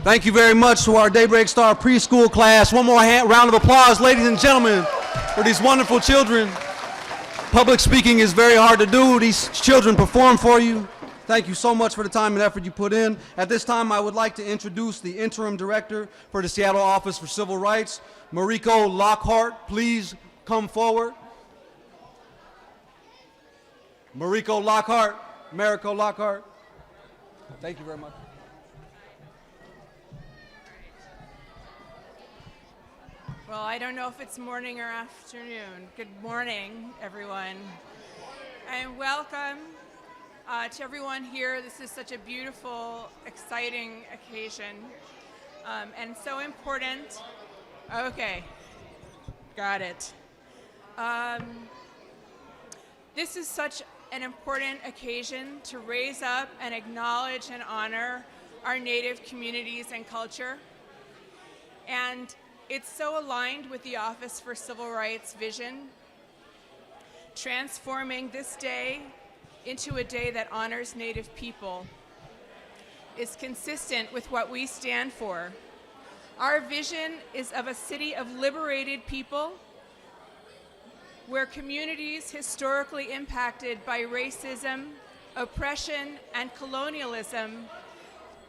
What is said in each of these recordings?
Thank you very much to our Daybreak Star preschool class. One more round of applause, ladies and gentlemen, for these wonderful children. Public speaking is very hard to do. These children perform for you. Thank you so much for the time and effort you put in. At this time, I would like to introduce the interim director for the Seattle Office for Civil Rights, Mariko Lockhart. Please come forward. Mariko Lockhart. Thank you very much. Well, I don't know if it's morning or afternoon. Good morning, everyone. And welcome to everyone here. This is such a beautiful, exciting occasion, and so important. Okay, got it. This is such an important occasion to raise up and acknowledge and honor our Native communities and culture. And it's so aligned with the Office for Civil Rights vision, transforming this day into a day that honors Native people is consistent with what we stand for. Our vision is of a city of liberated people where communities historically impacted by racism, oppression, and colonialism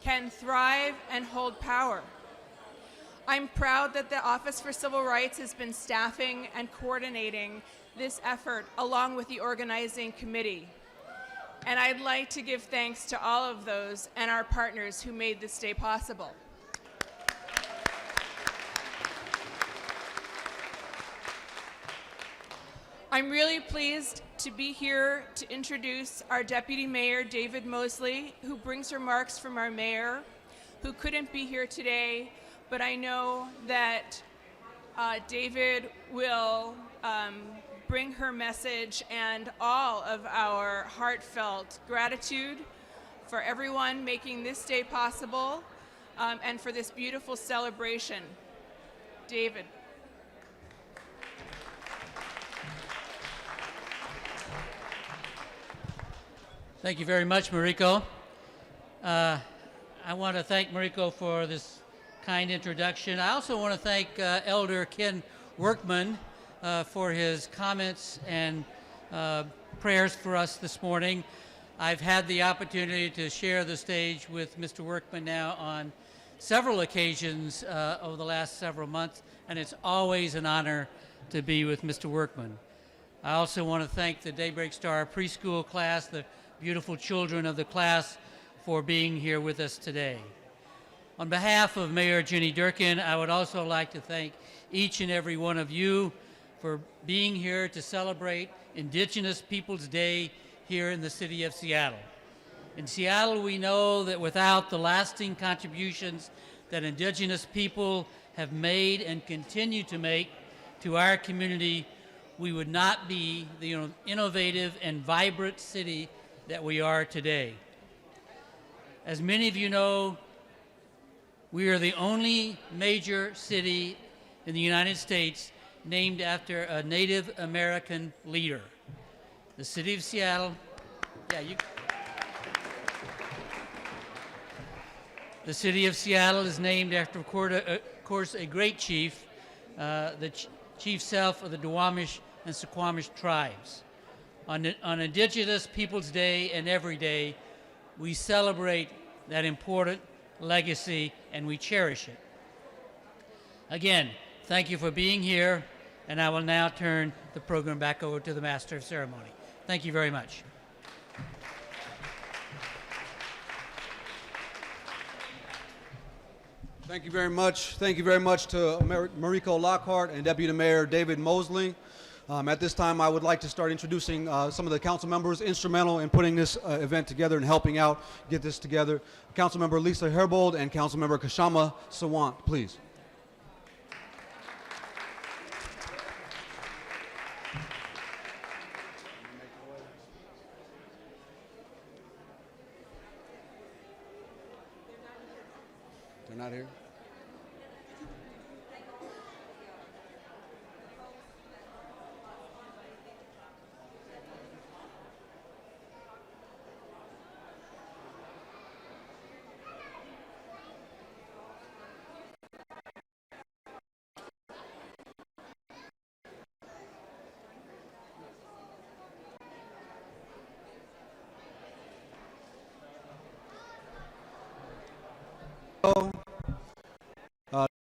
can thrive and hold power. I'm proud that the Office for Civil Rights has been staffing and coordinating this effort along with the organizing committee. And I'd like to give thanks to all of those and our partners who made this day possible. I'm really pleased to be here to introduce our Deputy Mayor, David Mosley, who brings remarks from our mayor, who couldn't be here today, but I know that David will bring her message and all of our heartfelt gratitude for everyone making this day possible and for this beautiful celebration. David. Thank you very much, Mariko. I want to thank Mariko for this kind introduction. I also want to thank Elder Ken Workman for his comments and prayers for us this morning. I've had the opportunity to share the stage with Mr. Workman now on several occasions over the last several months, and it's always an honor to be with Mr. Workman. I also want to thank the Daybreak Star preschool class, the beautiful children of the class, for being here with us today. On behalf of Mayor Jenny Durkin, I would also like to thank each and every one of you for being here to celebrate Indigenous Peoples Day here in the city of Seattle. In Seattle, we know that without the lasting contributions that Indigenous people have made and continue to make to our community, we would not be the innovative and vibrant city that we are today. As many of you know, we are the only major city in the United States named after a Native American leader. The city of Seattle, the city of Seattle is named after, of course, a great chief, the Chief Self of the Duwamish and Suquamish tribes. On Indigenous Peoples Day and every day, we celebrate that important legacy and we cherish it. Again, thank you for being here, and I will now turn the program back over to the Master of Ceremony. Thank you very much. Thank you very much. Thank you very much to Mariko Lockhart and Deputy Mayor David Mosley. At this time, I would like to start introducing some of the council members instrumental in putting this event together and helping out get this together. Councilmember Lisa Herbold and Councilmember Kashama Sawant, please. They're not here?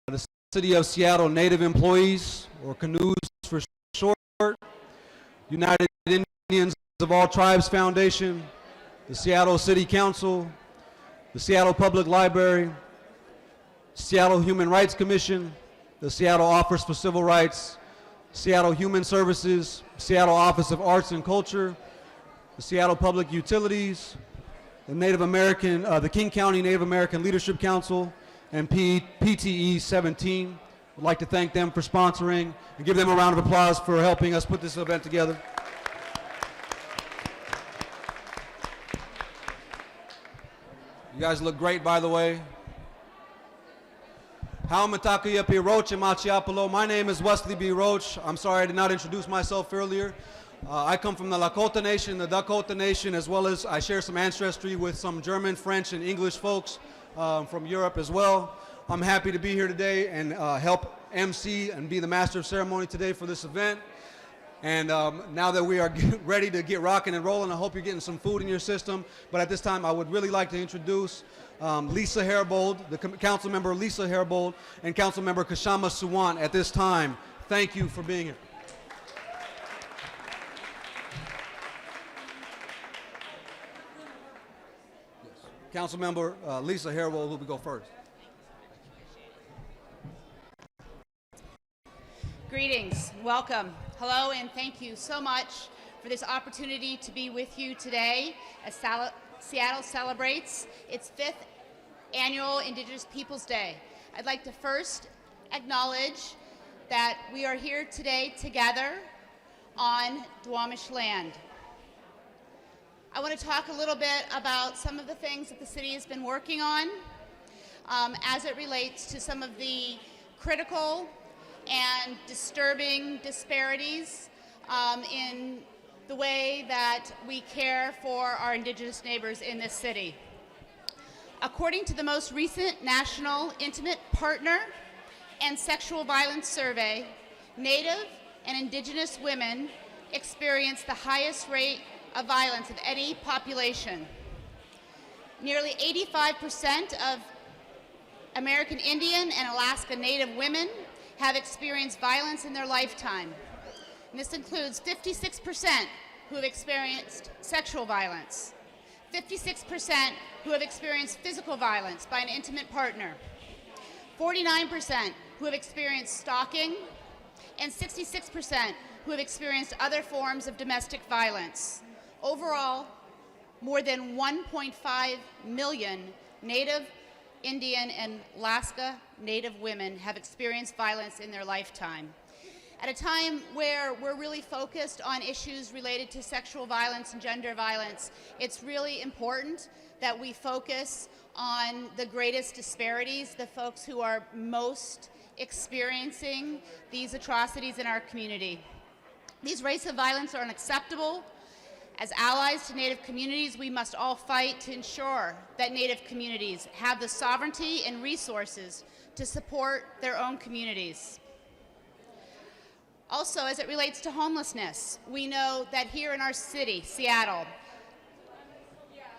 The City of Seattle Native Employees, or CANUS for short, United Indians of All Tribes Foundation, the Seattle City Council, the Seattle Public Library, Seattle Human Rights Commission, the Seattle Office for Civil Rights, Seattle Human Services, Seattle Office of Arts and Culture, the Seattle Public Utilities, the King County Native American Leadership Council, and PTE 17. I'd like to thank them for sponsoring and give them a round of applause for helping us put this event together. You guys look great, by the way. My name is Wesley B. Roach. I'm sorry I did not introduce myself earlier. I come from the Lakota Nation, the Dakota Nation, as well as I share some ancestry with some German, French, and English folks from Europe as well. I'm happy to be here today and help MC and be the Master of Ceremony today for this event. And now that we are ready to get rocking and rolling, I hope you're getting some food in your system. But at this time, I would really like to introduce Lisa Herbold, the council member Lisa Herbold, and council member Kashama Suwant at this time. Thank you for being here. Council member Lisa Herbold, who will go first. Greetings, welcome, hello, and thank you so much for this opportunity to be with you today as Seattle celebrates its 5th annual Indigenous Peoples Day. I'd like to first acknowledge that we are here today together on Duwamish land. I want to talk a little bit about some of the things that the city has been working on as it relates to some of the critical and disturbing disparities in the way that we care for our Indigenous neighbors in this city. According to the most recent National Intimate Partner and Sexual Violence Survey, Native and Indigenous women experience the highest rate of violence of any population. Nearly 85% of American Indian and Alaska Native women have experienced violence in their lifetime. And this includes 56% who have experienced sexual violence, 56% who have experienced physical violence by an intimate partner, 49% who have experienced stalking, and 66% who have experienced other forms of domestic violence. Overall, more than 1.5 million Native, Indian, and Alaska Native women have experienced violence in their lifetime. At a time where we're really focused on issues related to sexual violence and gender violence, it's really important that we focus on the greatest disparities, the folks who are most experiencing these atrocities in our community. These rates of violence are unacceptable. As allies to Native communities, we must all fight to ensure that Native communities have the sovereignty and resources to support their own communities. Also, as it relates to homelessness, we know that here in our city, Seattle,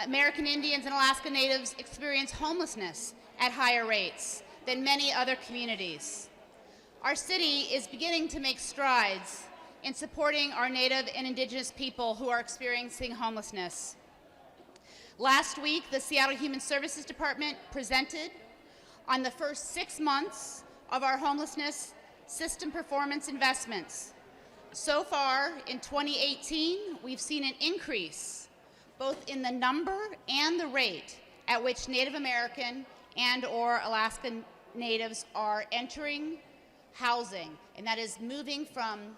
American Indians and Alaska Natives experience homelessness at higher rates than many other communities. Our city is beginning to make strides in supporting our Native and Indigenous people who are experiencing homelessness. Last week, the Seattle Human Services Department presented on the first 6 months of our homelessness system performance investments. So far, in 2018, we've seen an increase both in the number and the rate at which Native American and/or Alaskan Natives are entering housing, and that is moving from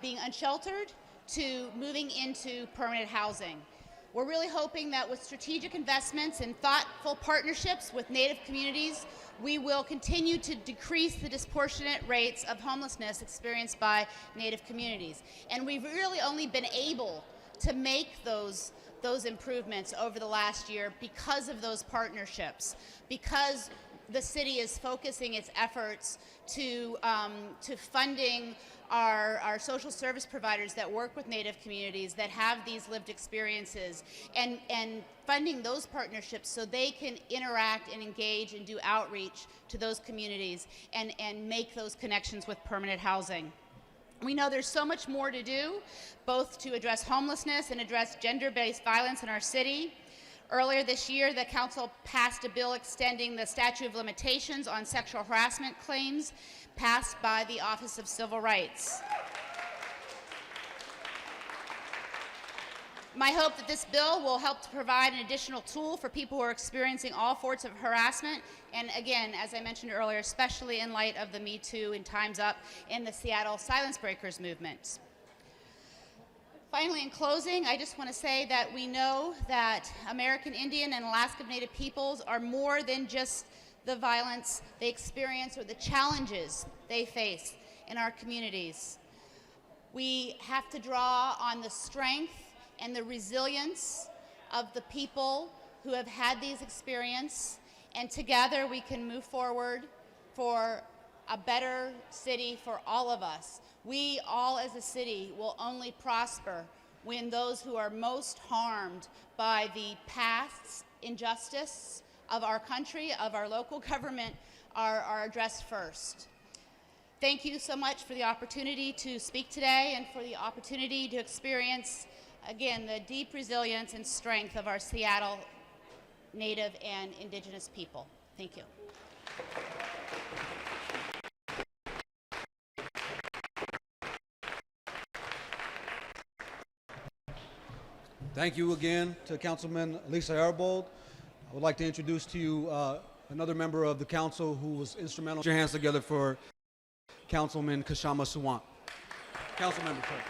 being unsheltered to moving into permanent housing. We're really hoping that with strategic investments and thoughtful partnerships with Native communities, we will continue to decrease the disproportionate rates of homelessness experienced by Native communities. And we've really only been able to make those improvements over the last year because of those partnerships, because the city is focusing its efforts to funding our social service providers that work with Native communities that have these lived experiences, and funding those partnerships so they can interact and engage and do outreach to those communities and make those connections with permanent housing. We know there's so much more to do, both to address homelessness and address gender-based violence in our city. Earlier this year, the council passed a bill extending the statute of limitations on sexual harassment claims passed by the Office of Civil Rights. My hope that this bill will help to provide an additional tool for people who are experiencing all forms of harassment, and again, as I mentioned earlier, especially in light of the Me Too and Time's Up in the Seattle Silence Breakers movement. Finally, in closing, I just want to say that we know that American Indian and Alaska Native peoples are more than just the violence they experience or the challenges they face in our communities. We have to draw on the strength and the resilience of the people who have had these experiences, and together we can move forward for a better city for all of us, We all as a city will only prosper when those who are most harmed by the past injustice of our country, of our local government, are addressed first. Thank you so much for the opportunity to speak today and for the opportunity to experience, again, the deep resilience and strength of our Seattle Native and Indigenous people. Thank you. Thank you again to Councilman Lisa Aribold. I would like to introduce to you another member of the council who was instrumental. Put your hands together for Councilman Kashama Sawant. Councilmember, sir.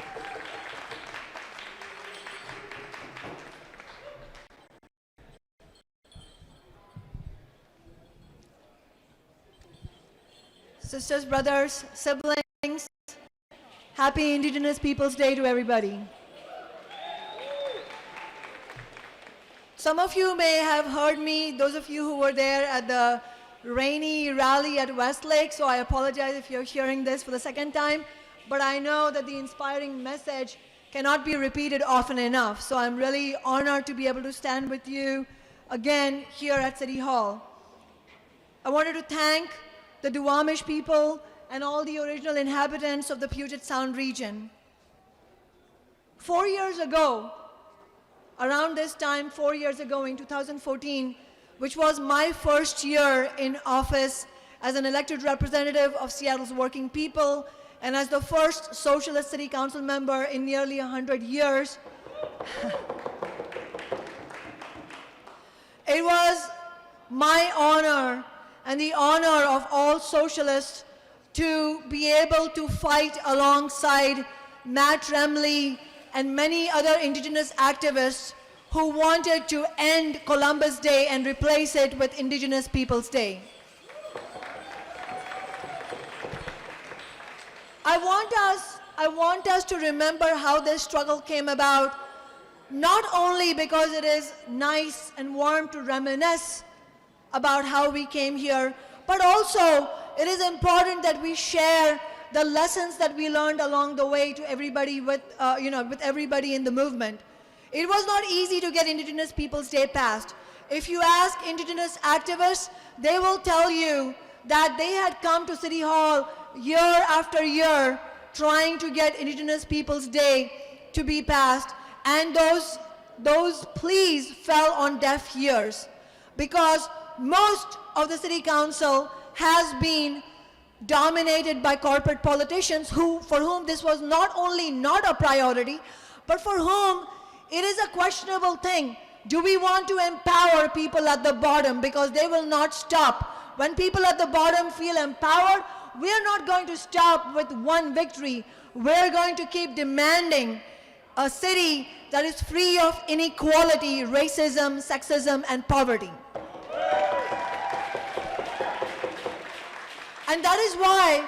Sisters, brothers, siblings, happy Indigenous Peoples Day to everybody. Some of you may have heard me, those of you who were there at the rainy rally at Westlake, so I apologize if you're hearing this for the second time, but I know that the inspiring message cannot be repeated often enough, so I'm really honored to be able to stand with you again here at City Hall. I wanted to thank the Duwamish people and all the original inhabitants of the Puget Sound region. 4 years ago, around this time, 4 years ago in 2014, which was my first year in office as an elected representative of Seattle's working people and as the first Socialist City Council member in nearly 100 years. It was my honor and the honor of all socialists to be able to fight alongside Matt Remley and many other Indigenous activists who wanted to end Columbus Day and replace it with Indigenous Peoples Day. I want us to remember how this struggle came about, not only because it is nice and warm to reminisce about how we came here, but also it is important that we share the lessons that we learned along the way to everybody with everybody in the movement. It was not easy to get Indigenous Peoples Day passed. If you ask Indigenous activists, they will tell you that they had come to City Hall year after year trying to get Indigenous Peoples Day to be passed, and those pleas fell on deaf ears because most of the City Council has been dominated by corporate politicians for whom this was not only not a priority, but for whom it is a questionable thing. Do we want to empower people at the bottom because they will not stop? When people at the bottom feel empowered, we are not going to stop with one victory. We're going to keep demanding a city that is free of inequality, racism, sexism, and poverty. And that is why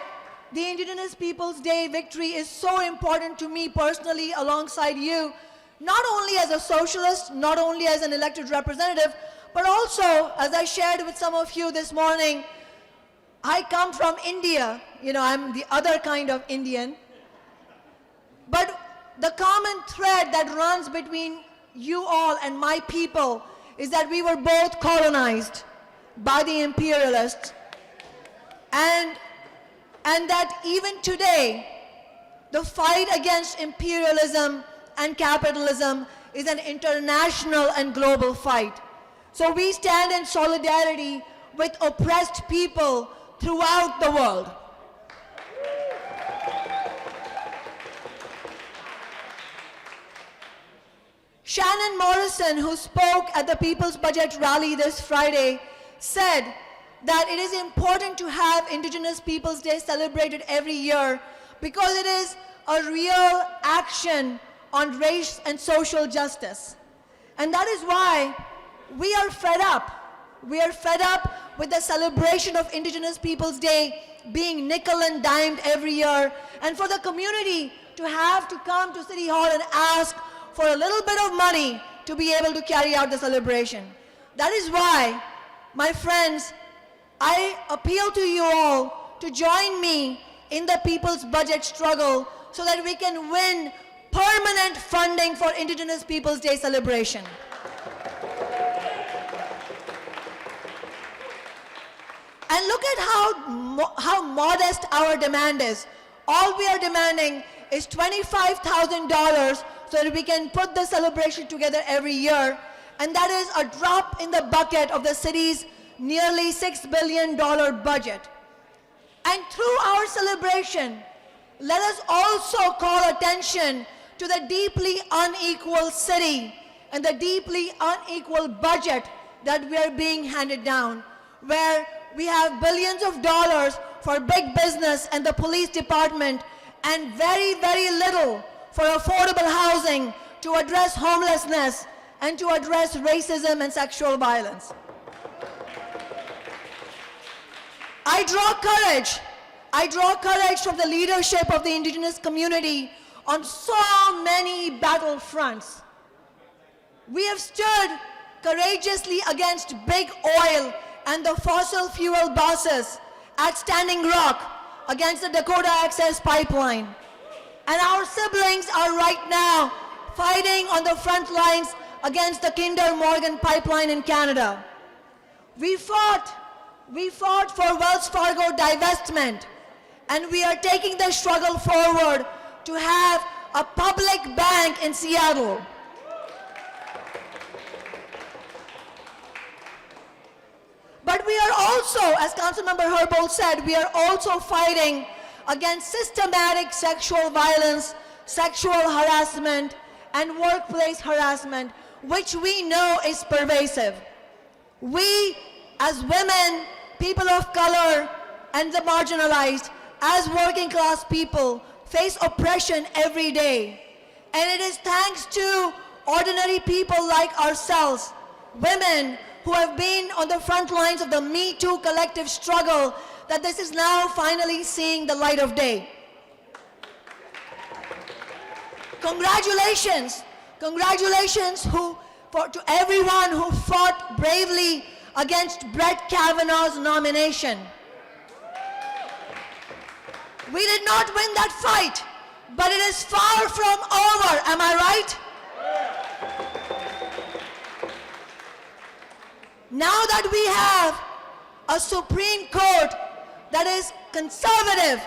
the Indigenous Peoples Day victory is so important to me personally alongside you, not only as a socialist, not only as an elected representative, but also, as I shared with some of you this morning, I come from India. You know, I'm the other kind of Indian. But the common thread that runs between you all and my people is that we were both colonized by the imperialists. And that even today, the fight against imperialism and capitalism is an international and global fight. So we stand in solidarity with oppressed people throughout the world. Shannon Morrison, who spoke at the People's Budget Rally this Friday, said that it is important to have Indigenous Peoples Day celebrated every year because it is a real action on race and social justice. And that is why we are fed up. We are fed up with the celebration of Indigenous Peoples Day being nickel and dimed every year, and for the community to have to come to City Hall and ask for a little bit of money to be able to carry out the celebration. That is why, my friends, I appeal to you all to join me in the people's budget struggle so that we can win permanent funding for Indigenous Peoples Day celebration. And look at how modest our demand is. All we are demanding is $25,000 so that we can put the celebration together every year. And that is a drop in the bucket of the city's nearly $6 billion budget. And through our celebration, let us also call attention to the deeply unequal city and the deeply unequal budget that we are being handed down, where we have billions of dollars for big business and the police department and very, very little for affordable housing to address homelessness and to address racism and sexual violence. I draw courage from the leadership of the Indigenous community on so many battlefronts. We have stood courageously against big oil and the fossil fuel bosses at Standing Rock against the Dakota Access Pipeline. And our siblings are right now fighting on the front lines against the Kinder Morgan pipeline in Canada. We fought for Wells Fargo divestment, and we are taking the struggle forward to have a public bank in Seattle. But we are also, as Councilmember Herbold said, we are also fighting against systematic sexual violence, sexual harassment, and workplace harassment, which we know is pervasive. We, as women, people of color, and the marginalized, as working class people, face oppression every day. And it is thanks to ordinary people like ourselves, women who have been on the front lines of the Me Too collective struggle, that this is now finally seeing the light of day. Congratulations. Congratulations to everyone who fought bravely against Brett Kavanaugh's nomination. We did not win that fight, but it is far from over, am I right? Now that we have a Supreme Court that is conservative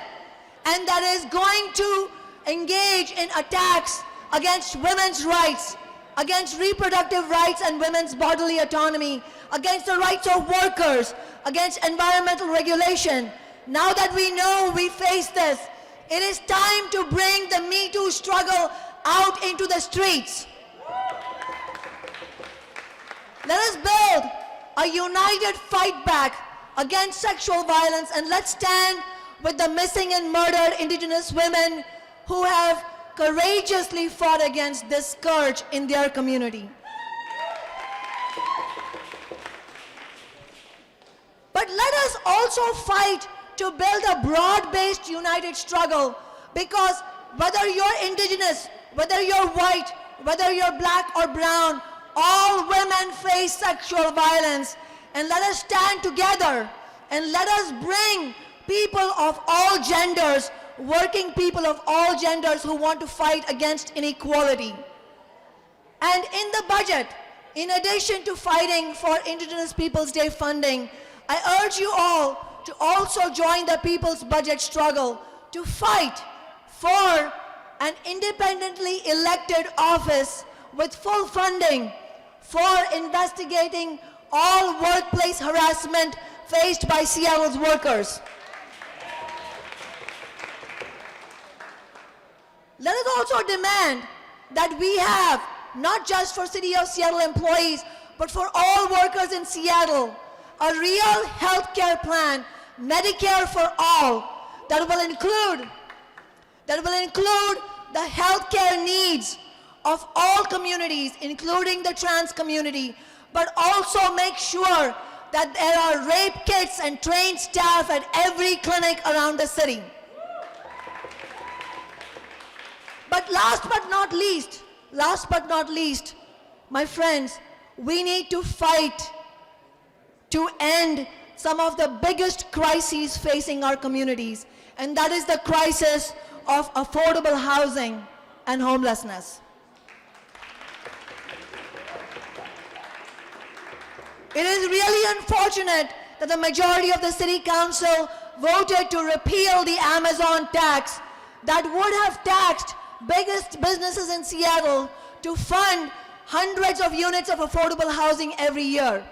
and that is going to engage in attacks against women's rights, against reproductive rights and women's bodily autonomy, against the rights of workers, against environmental regulation. Now that we know we face this, it is time to bring the Me Too struggle out into the streets. Let us build a united fight back against sexual violence, and let's stand with the missing and murdered Indigenous women who have courageously fought against this scourge in their community. But let us also fight to build a broad-based united struggle, because whether you're Indigenous, whether you're white, whether you're black or brown, all women face sexual violence. And let us stand together and let us bring people of all genders, working people of all genders who want to fight against inequality. And in the budget, in addition to fighting for Indigenous Peoples Day funding, I urge you all to also join the people's budget struggle to fight for an independently elected office with full funding for investigating all workplace harassment faced by Seattle's workers. Let us also demand that we have, not just for City of Seattle employees, but for all workers in Seattle, a real health care plan, Medicare for all, that will include the health care needs of all communities, including the trans community, but also make sure that there are rape kits and trained staff at every clinic around the city. But last but not least, my friends, we need to fight to end some of the biggest crises facing our communities. and that is the crisis of affordable housing and homelessness. It is really unfortunate that the majority of the City Council voted to repeal the Amazon tax that would have taxed biggest businesses in Seattle to fund hundreds of units of affordable housing every year.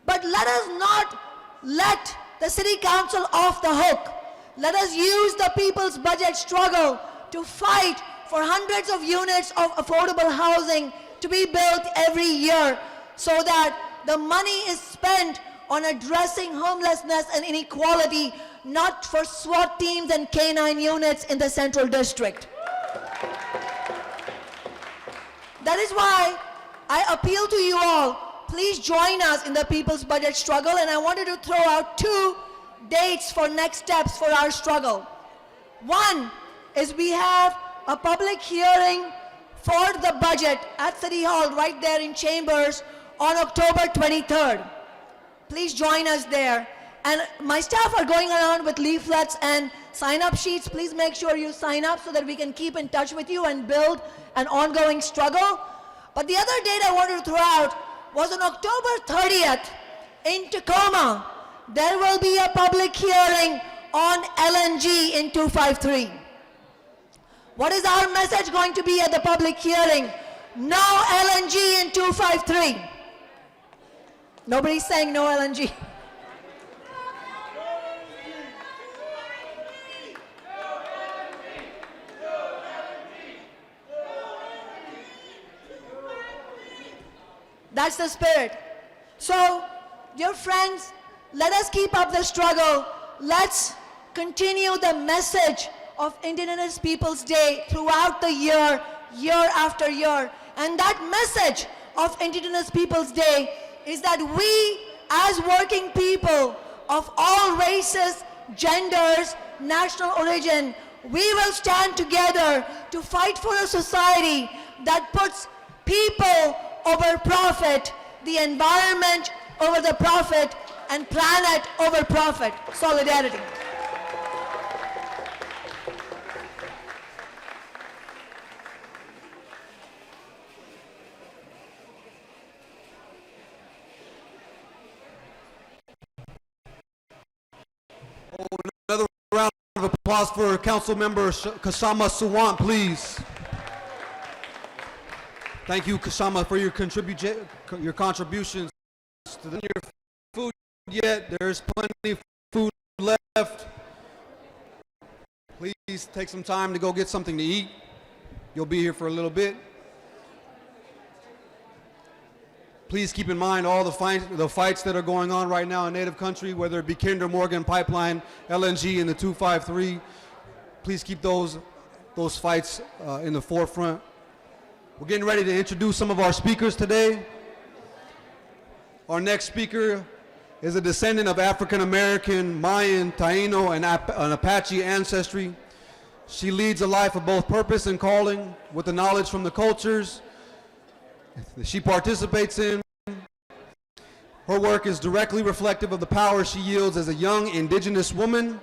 But let us not let the City Council off the hook. Let us use the people's budget struggle to fight for hundreds of units of affordable housing to be built every year so that the money is spent on addressing homelessness and inequality, not for SWAT teams and K-9 units in the Central District. That is why I appeal to you all, please join us in the people's budget struggle, and I wanted to throw out 2 dates for next steps for our struggle. One is we have a public hearing for the budget at City Hall right there in Chambers on October 23rd. Please join us there. And my staff are going around with leaflets and sign-up sheets. Please make sure you sign up so that we can keep in touch with you and build an ongoing struggle. But the other date I wanted to throw out was on October 30th in Tacoma. There will be a public hearing on LNG in 253. What is our message going to be at the public hearing? No LNG in 253. Nobody's saying no LNG. That's the spirit. So, dear friends, let us keep up the struggle. Let's continue the message of Indigenous Peoples Day throughout the year, year after year. And that message of Indigenous Peoples Day is that we, as working people of all races, genders, national origin, we will stand together to fight for a society that puts people over profit, the environment over the profit, and planet over profit. Solidarity. Another round of applause for Council Member Kasama Sawant, please. Thank you, Kasama, for your contributions. To your food yet, there's plenty of food left. Please take some time to go get something to eat. You'll be here for a little bit. Please keep in mind all the fights that are going on right now in Native country, whether it be Kinder Morgan Pipeline, LNG, and the 253. Please keep those fights in the forefront. We're getting ready to introduce some of our speakers today. Our next speaker is a descendant of African American, Mayan, Taino, and Apache ancestry. She leads a life of both purpose and calling with the knowledge from the cultures that she participates in. Her work is directly reflective of the power she yields as a young Indigenous woman.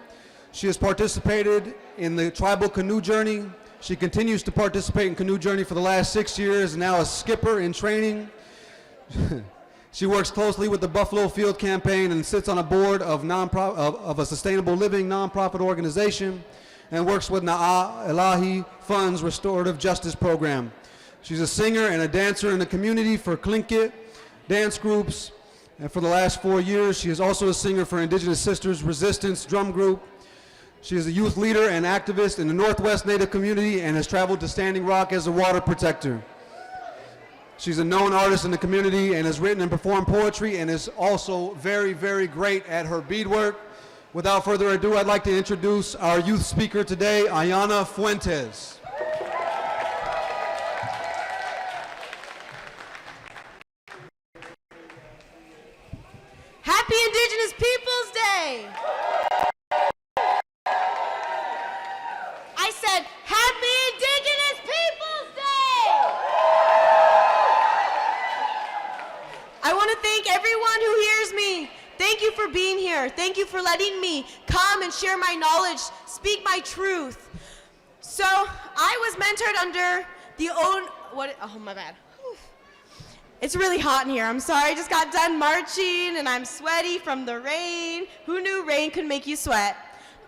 She has participated in the tribal canoe journey. She continues to participate in canoe journey for the last 6 years, now a skipper in training. She works closely with the Buffalo Field Campaign and sits on a board of a sustainable living nonprofit organization and works with Na'alahi Fund's Restorative Justice Program. She's a singer and a dancer in the community for Tlingit dance groups. And for the last 4 years, she is also a singer for Indigenous Sisters Resistance Drum Group. She is a youth leader and activist in the Northwest Native community and has traveled to Standing Rock as a water protector. She's a known artist in the community and has written and performed poetry and is also very, very great at her beadwork. Without further ado, I'd like to introduce our youth speaker today, Ayana Fuentes. Happy Indigenous Peoples Day! I said, Happy Indigenous Peoples Day! I want to thank everyone who hears me Thank you for being here. Thank you for letting me come and share my knowledge, speak my truth. So I was mentored under the oh my bad. Whew. It's really hot in here. I'm sorry, I just got done marching and I'm sweaty from the rain. Who knew rain could make you sweat?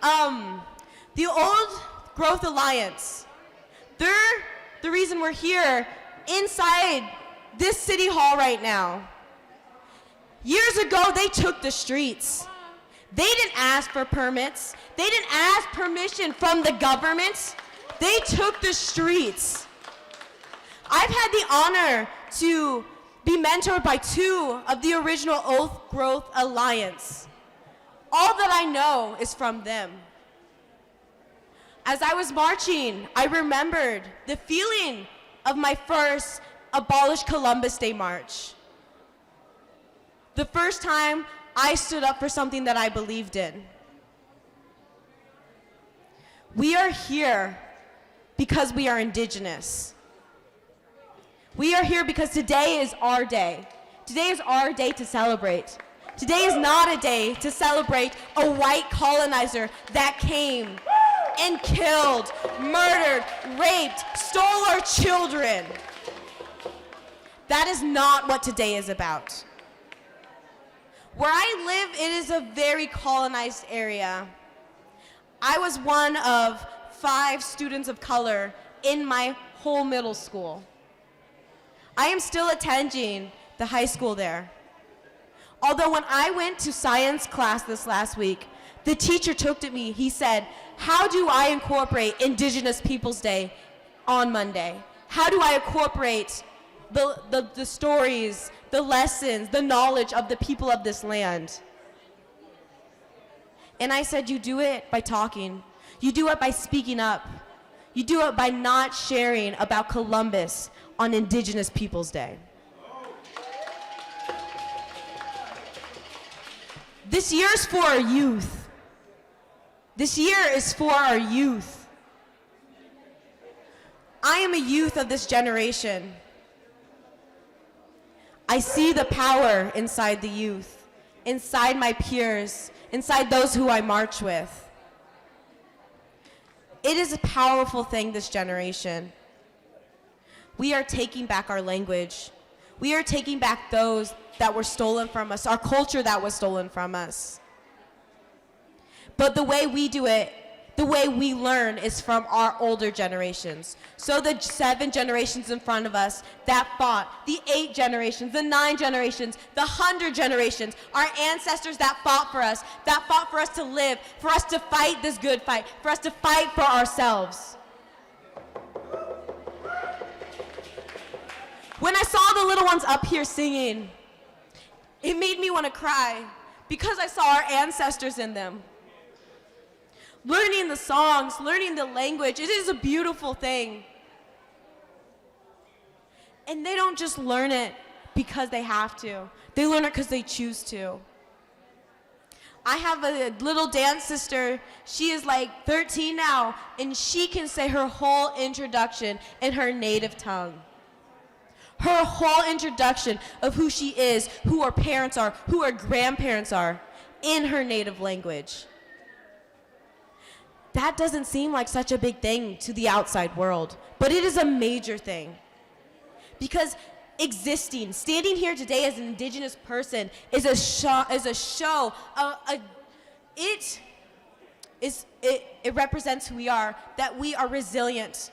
The Old Growth Alliance, they're the reason we're here inside this city hall right now. Years ago, they took the streets. They didn't ask for permits. They didn't ask permission from the government. They took the streets. I've had the honor to be mentored by two of the original Old Growth Alliance. All that I know is from them. As I was marching, I remembered the feeling of my first Abolish Columbus Day march. The first time I stood up for something that I believed in. We are here because we are Indigenous. We are here because today is our day. Today is our day to celebrate. Today is not a day to celebrate a white colonizer that came and killed, murdered, raped, stole our children. That is not what today is about. Where I live, it is a very colonized area. I was one of 5 students of color in my whole middle school. I am still attending the high school there. Although when I went to science class this last week, the teacher looked at me, he said, how do I incorporate Indigenous Peoples Day on Monday? How do I incorporate the stories, the lessons, the knowledge of the people of this land? And I said, you do it by talking. You do it by speaking up. You do it by not sharing about Columbus on Indigenous Peoples Day. This year is for our youth. This year is for our youth. I am a youth of this generation. I see the power inside the youth, inside my peers, inside those who I march with. It is a powerful thing, this generation. We are taking back our language. We are taking back those that were stolen from us, our culture that was stolen from us. But the way we do it, the way we learn is from our older generations. So the 7 generations in front of us that fought, the 8 generations, the 9 generations, the 100 generations, our ancestors that fought for us to live, for us to fight this good fight, for us to fight for ourselves. When I saw the little ones up here singing, it made me want to cry because I saw our ancestors in them. Learning the songs, learning the language, it is a beautiful thing. And they don't just learn it because they have to. They learn it because they choose to. I have a little dance sister. She is like 13 now, and she can say her whole introduction in her native tongue. Her whole introduction of who she is, who her parents are, who her grandparents are, in her native language. That doesn't seem like such a big thing to the outside world, but it is a major thing. Because standing here today as an Indigenous person is a show. It represents who we are, that we are resilient,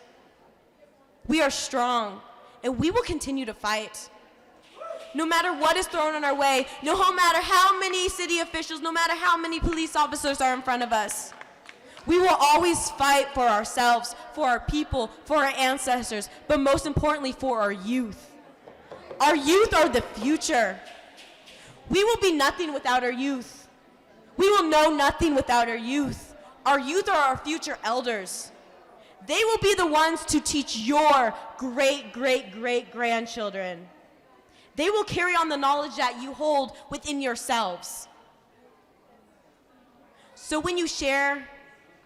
we are strong, and we will continue to fight. No matter what is thrown in our way, no matter how many city officials, no matter how many police officers are in front of us, we will always fight for ourselves, for our people, for our ancestors, but most importantly for our youth. Our youth are the future. We will be nothing without our youth. We will know nothing without our youth. Our youth are our future elders. They will be the ones to teach your great-great-great-grandchildren. They will carry on the knowledge that you hold within yourselves. So when you share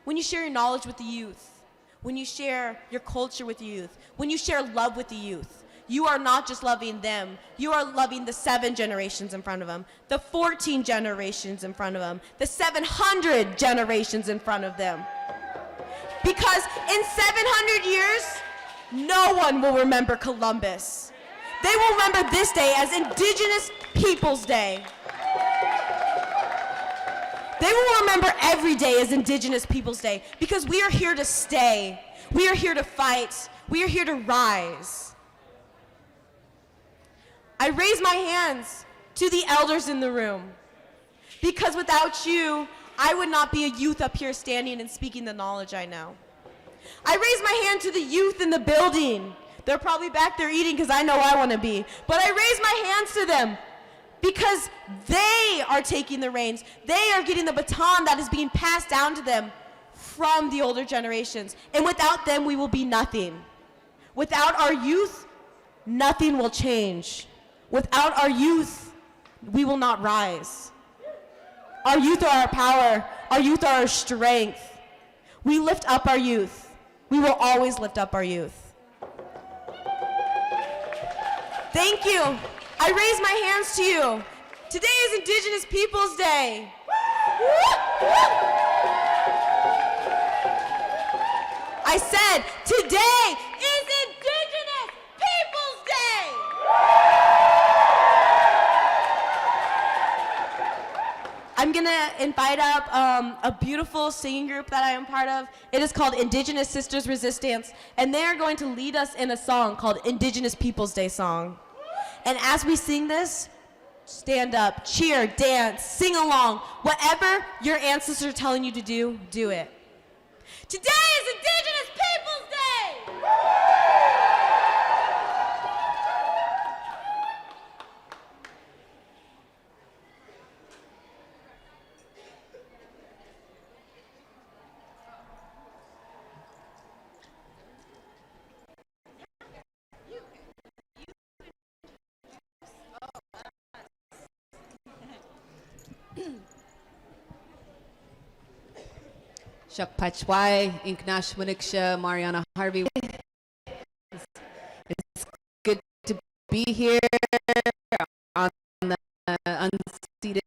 your knowledge with the youth, when you share your culture with the youth, when you share love with the youth, you are not just loving them, you are loving the 7 generations in front of them, the 14 generations in front of them, the 700 generations in front of them. Because in 700 years, no one will remember Columbus. They will remember this day as Indigenous Peoples Day. They will remember every day as Indigenous Peoples Day because we are here to stay. We are here to fight. We are here to rise. I raise my hands to the elders in the room because without you, I would not be a youth up here standing and speaking the knowledge I know. I raise my hand to the youth in the building. They're probably back there eating because I know I want to be. But I raise my hands to them because they are taking the reins. They are getting the baton that is being passed down to them from the older generations. And without them, we will be nothing. Without our youth, nothing will change. Without our youth, we will not rise. Our youth are our power. Our youth are our strength. We lift up our youth. We will always lift up our youth. Thank you. I raise my hands to you. Today is Indigenous Peoples Day. I said, today is Indigenous Peoples Day. I'm gonna invite up a beautiful singing group that I am part of. It is called Indigenous Sisters Resistance, and they are going to lead us in a song called Indigenous Peoples Day Song. And as we sing this, stand up, cheer, dance, sing along. Whatever your ancestors are telling you to do, do it. Today is Indigenous Peoples Day! Shuk Pachwai, Inknash Winiksha, Mariana Harvey. It's good to be here on the unceded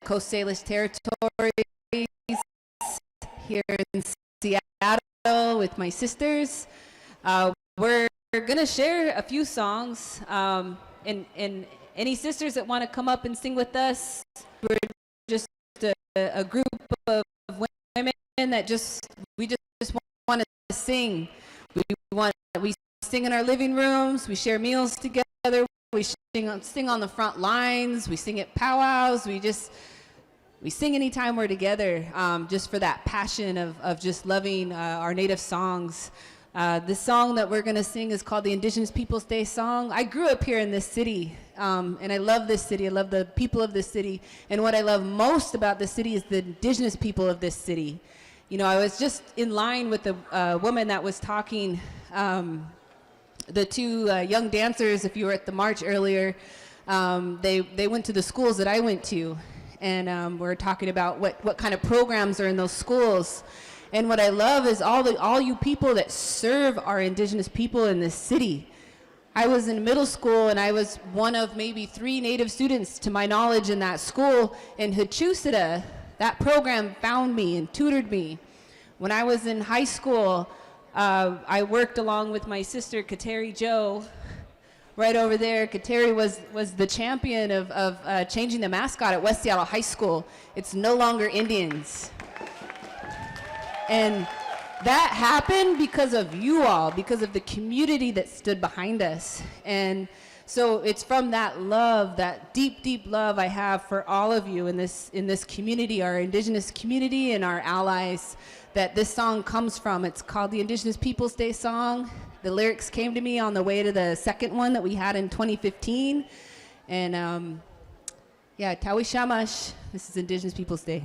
Coast Salish territories here in Seattle with my sisters. We're going to share a few songs, and any sisters that want to come up and sing with us, we're just a group of women that we just want to sing. We sing in our living rooms. We share meals together. We sing on the front lines. We sing at powwows. We sing anytime we're together, just for that passion of just loving our native songs. This song that we're going to sing is called the Indigenous Peoples Day Song. I grew up here in this city, and I love this city. I love the people of this city. And what I love most about this city is the indigenous people of this city. You know, I was just in line with the woman that was talking, the two young dancers, if you were at the march earlier, they went to the schools that I went to. And we're talking about what kind of programs are in those schools. And what I love is all you people that serve our indigenous people in this city. I was in middle school and I was one of maybe 3 Native students to my knowledge in that school. In Huchusita, that program found me and tutored me. When I was in high school, I worked along with my sister, Kateri Joe, right over there. Kateri was the champion of changing the mascot at West Seattle High School. It's no longer Indians. And that happened because of you all, because of the community that stood behind us. And so it's from that love, that deep, deep love I have for all of you in this community, our indigenous community and our allies, that this song comes from. It's called the Indigenous Peoples Day Song. The lyrics came to me on the way to the second one that we had in 2015. And yeah, Tawi Shamash, this is Indigenous Peoples Day.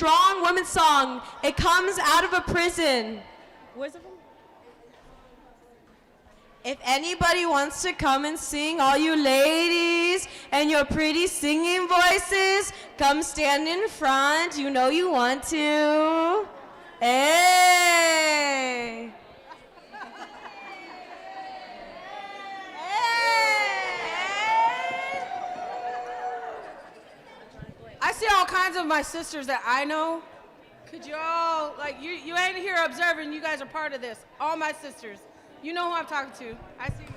strong women's song. It comes out of a prison. Where's it from? If anybody wants to come and sing, all you ladies and your pretty singing voices, come stand in front. You know you want to. Hey! I see all kinds of my sisters that I know. Could you all, like, you ain't here observing, you guys are part of this. All my sisters. You know who I'm talking to. I see you.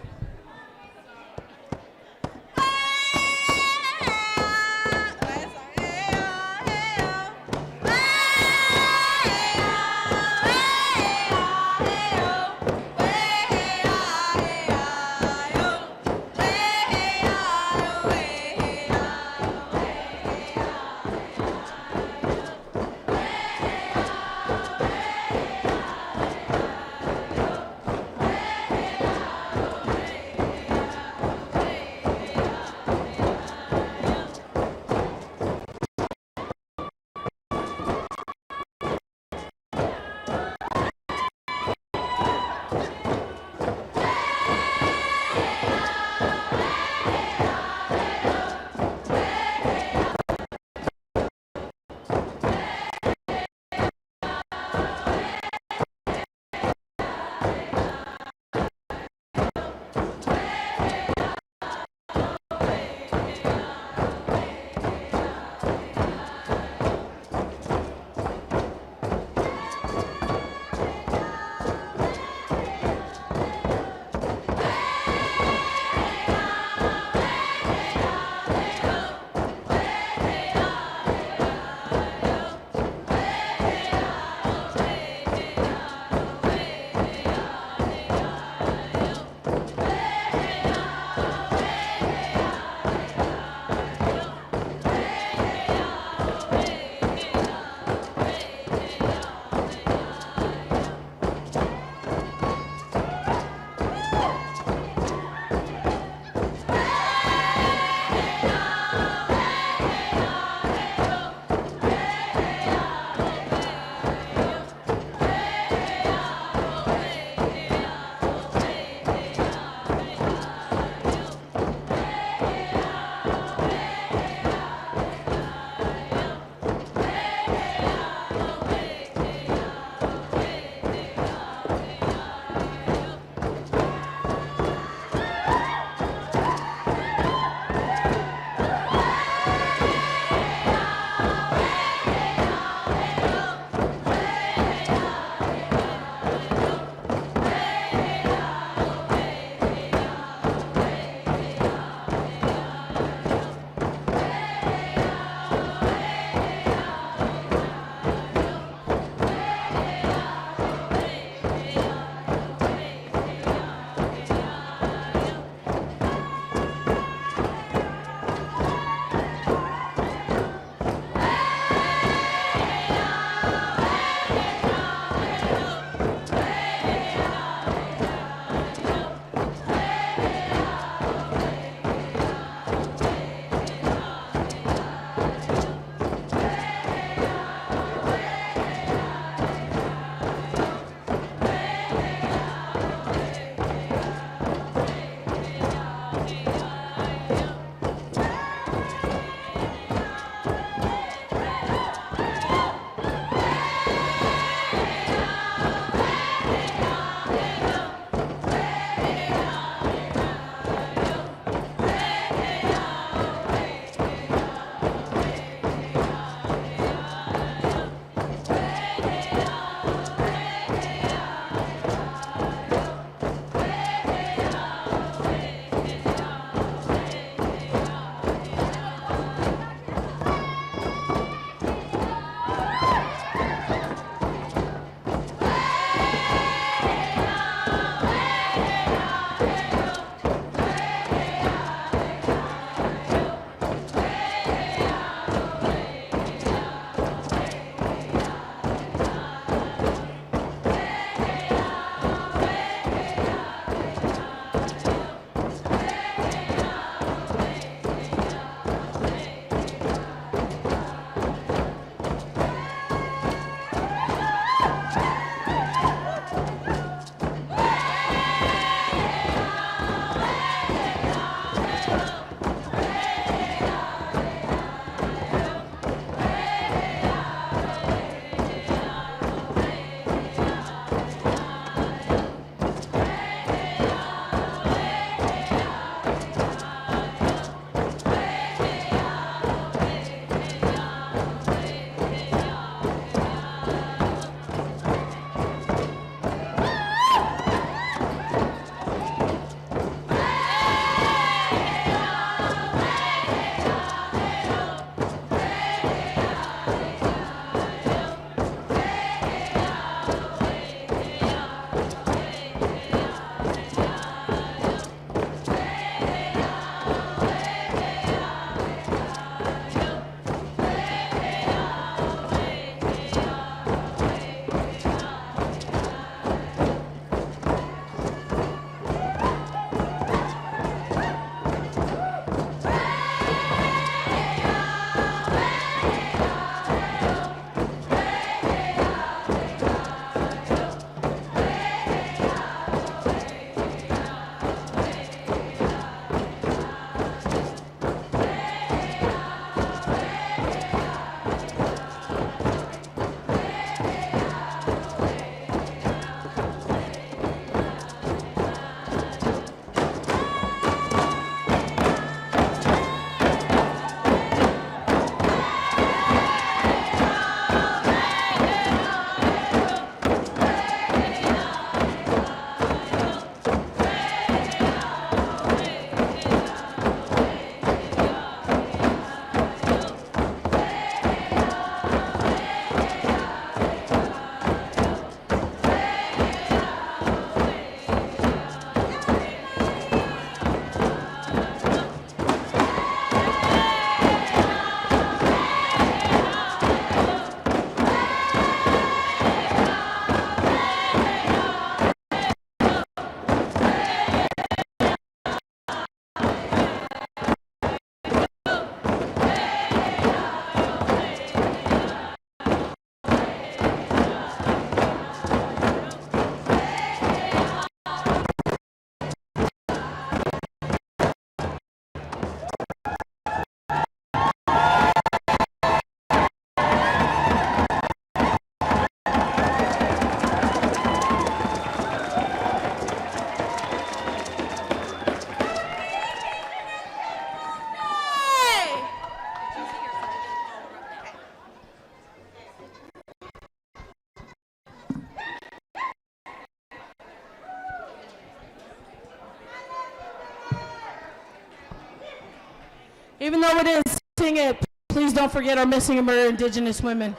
Even though we didn't sing it, please don't forget our missing and murdered Indigenous women.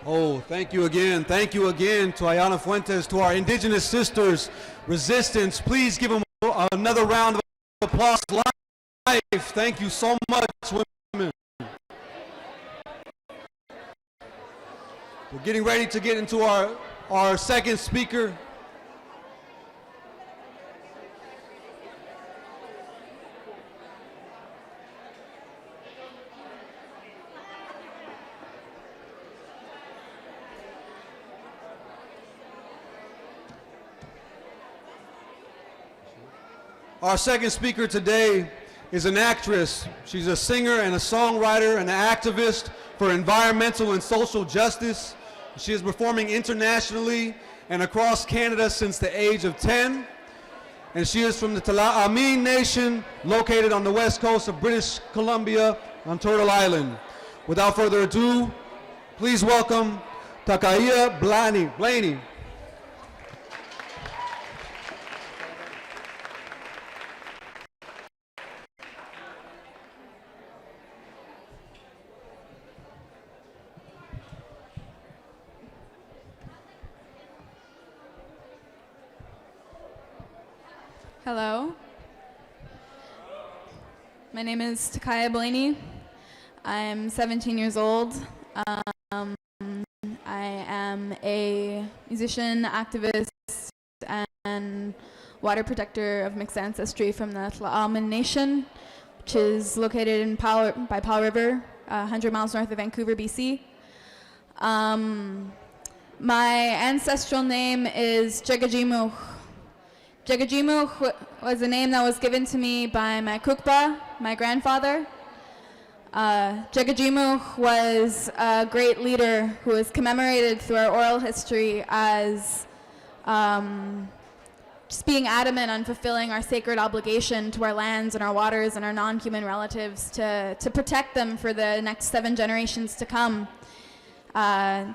Oh, thank you again. Thank you again to Ayana Fuentes, to our Indigenous sisters, Resistance. Please give them another round of applause. Life. Thank you so much, women. We're getting ready to get into our second speaker. Our second speaker today is an actress. She's a singer and a songwriter and an activist for environmental and social justice. She is performing internationally and across Canada since the age of 10. And she is from the Tahla'amin Nation, located on the west coast of British Columbia on Turtle Island. Without further ado, please welcome Takaya Blaney. Hello. My name is Takaya Blaney. I'm 17 years old. I am a musician, activist, and water protector of mixed ancestry from the Tahla'amin Nation, which is located by Powell River, 100 miles north of Vancouver, BC. My ancestral name is Jagajimuh. Jagajimuh was a name that was given to me by my kukpa, my grandfather. Jagajimuh was a great leader who is commemorated through our oral history as just being adamant on fulfilling our sacred obligation to our lands and our waters and our non-human relatives to protect them for the next 7 generations to come.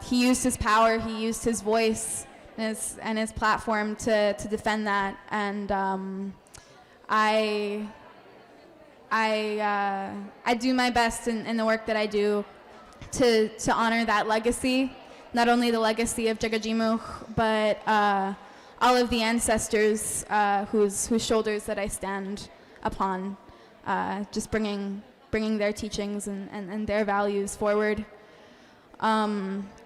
He used his power, he used his voice and his platform to defend that, and I do my best in the work that I do to honor that legacy, not only the legacy of Jagajimuh, but all of the ancestors whose shoulders that I stand upon, just bringing their teachings and their values forward.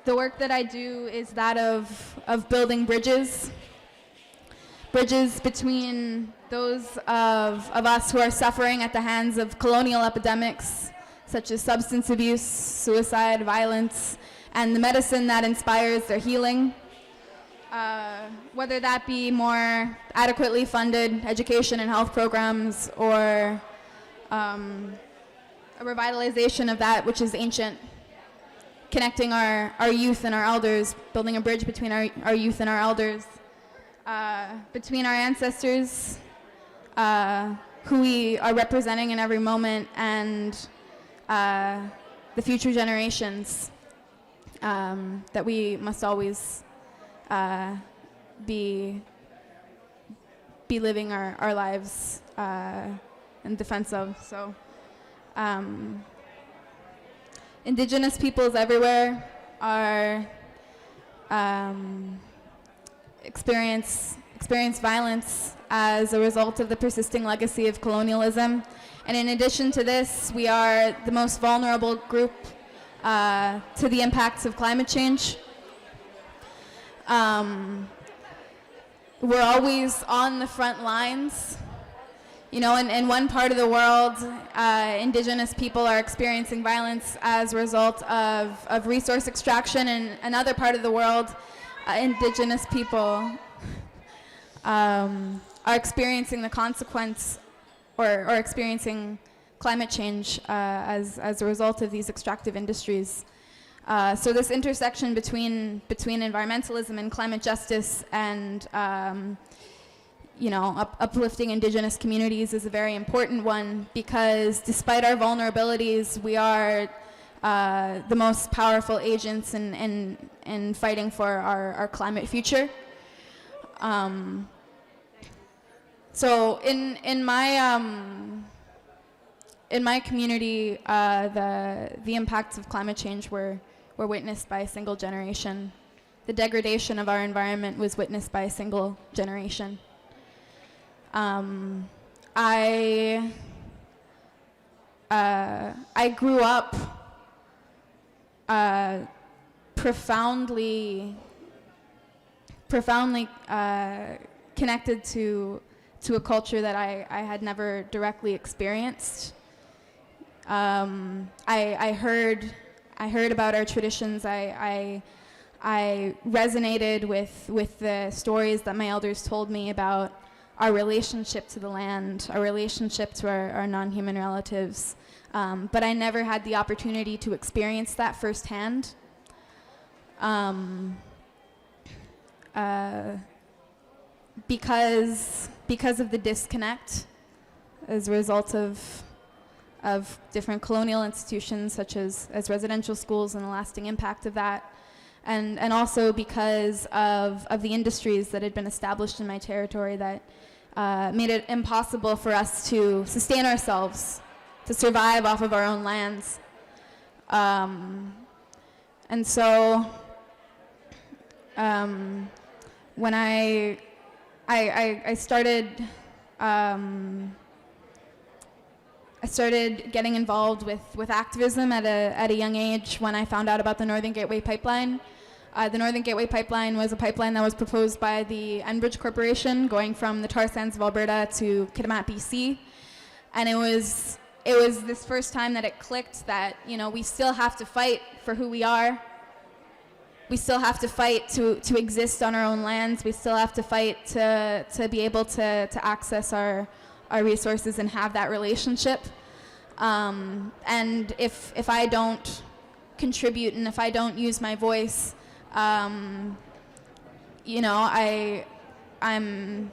The work that I do is that of building bridges between those of us who are suffering at the hands of colonial epidemics, such as substance abuse, suicide, violence, and the medicine that inspires their healing. Whether that be more adequately funded education and health programs, or a revitalization of that which is ancient, connecting our youth and our elders, building a bridge between our youth and our elders, between our ancestors, who we are representing in every moment, and the future generations that we must always be living our lives in defense of. So. Indigenous peoples everywhere are experience violence as a result of the persisting legacy of colonialism. And in addition to this, we are the most vulnerable group to the impacts of climate change. We're always on the front lines. You know, in one part of the world, indigenous people are experiencing violence as a result of resource extraction. In another part of the world, indigenous people are experiencing the consequence or experiencing climate change as a result of these extractive industries. So this intersection between environmentalism and climate justice and you know, uplifting indigenous communities is a very important one, because despite our vulnerabilities, we are the most powerful agents in fighting for our climate future. So in my community, the impacts of climate change were witnessed by a single generation. The degradation of our environment was witnessed by a single generation. I grew up profoundly connected to a culture that I had never directly experienced. I heard about our traditions. I resonated with the stories that my elders told me about our relationship to the land, our relationship to our non-human relatives. But I never had the opportunity to experience that firsthand. Because of the disconnect as a result of different colonial institutions such as residential schools and the lasting impact of that. And also because of the industries that had been established in my territory that made it impossible for us to sustain ourselves, to survive off of our own lands. And so when I started getting involved with activism at a young age when I found out about the Northern Gateway Pipeline. The Northern Gateway Pipeline was a pipeline that was proposed by the Enbridge Corporation going from the tar sands of Alberta to Kitimat, BC. And it was this first time that it clicked that, you know, we still have to fight for who we are. We still have to fight to exist on our own lands. We still have to fight to be able to access our resources and have that relationship. And if I don't contribute and if I don't use my voice, you know, I'm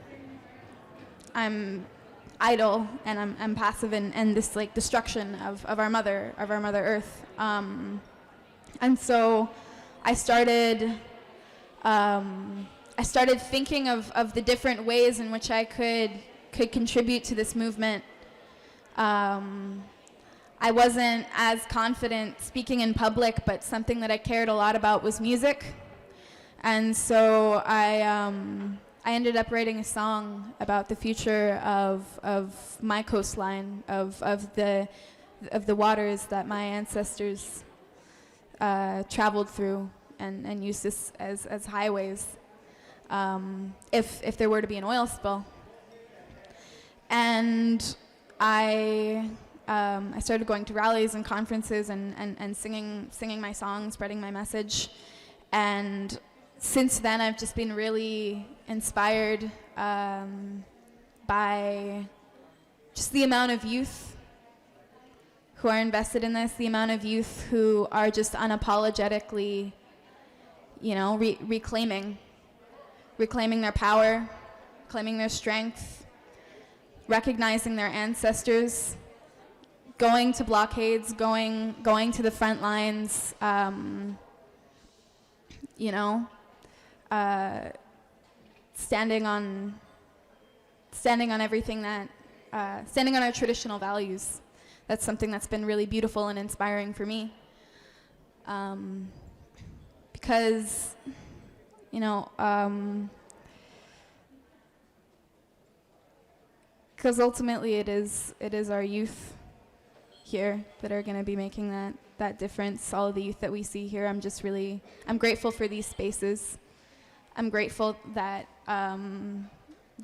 idle and I'm passive in this like destruction of our mother Earth. And so I started thinking of the different ways in which I could contribute to this movement. I wasn't as confident speaking in public, but something that I cared a lot about was music. And so I ended up writing a song about the future of my coastline, of the waters that my ancestors traveled through and used this as highways if there were to be an oil spill. And I started going to rallies and conferences and singing my songs, spreading my message. And since then, I've just been really inspired by just the amount of youth who are invested in this, the amount of youth who are just unapologetically, you know, reclaiming their power, claiming their strength, recognizing their ancestors, going to blockades, going to the front lines, you know, standing on everything that, standing on our traditional values. That's something that's been really beautiful and inspiring for me. Because, you know, because ultimately it is our youth here that are going to be making that difference. All of the youth that we see here, I'm grateful for these spaces. I'm grateful that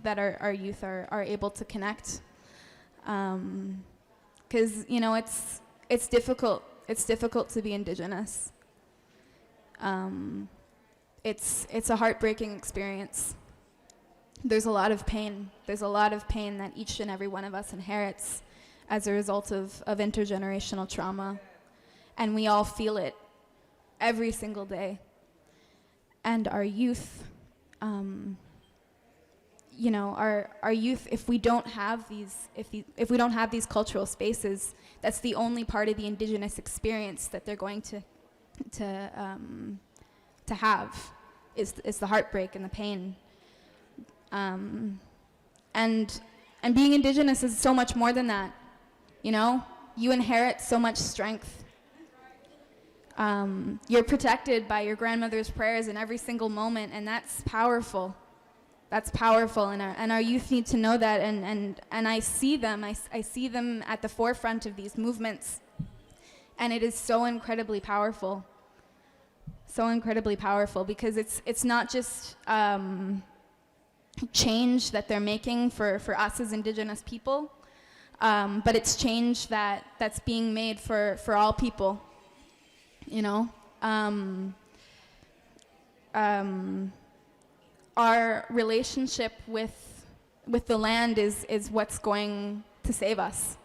that our youth are able to connect. Because you know it's difficult. It's difficult to be Indigenous. It's a heartbreaking experience. There's a lot of pain. There's a lot of pain that each and every one of us inherits as a result of intergenerational trauma. And we all feel it every single day. And our youth, you know, our youth, if we don't have if we don't have these cultural spaces, that's the only part of the Indigenous experience that they're going to have is the heartbreak and the pain. And being Indigenous is so much more than that. You know, you inherit so much strength. You're protected by your grandmother's prayers in every single moment, and that's powerful. That's powerful, and our youth need to know that. And I see them. I see them at the forefront of these movements, and it is so incredibly powerful. So incredibly powerful, because it's not just change that they're making for us as Indigenous people, but it's change that's being made for all people. You know, our relationship with the land is what's going to save us.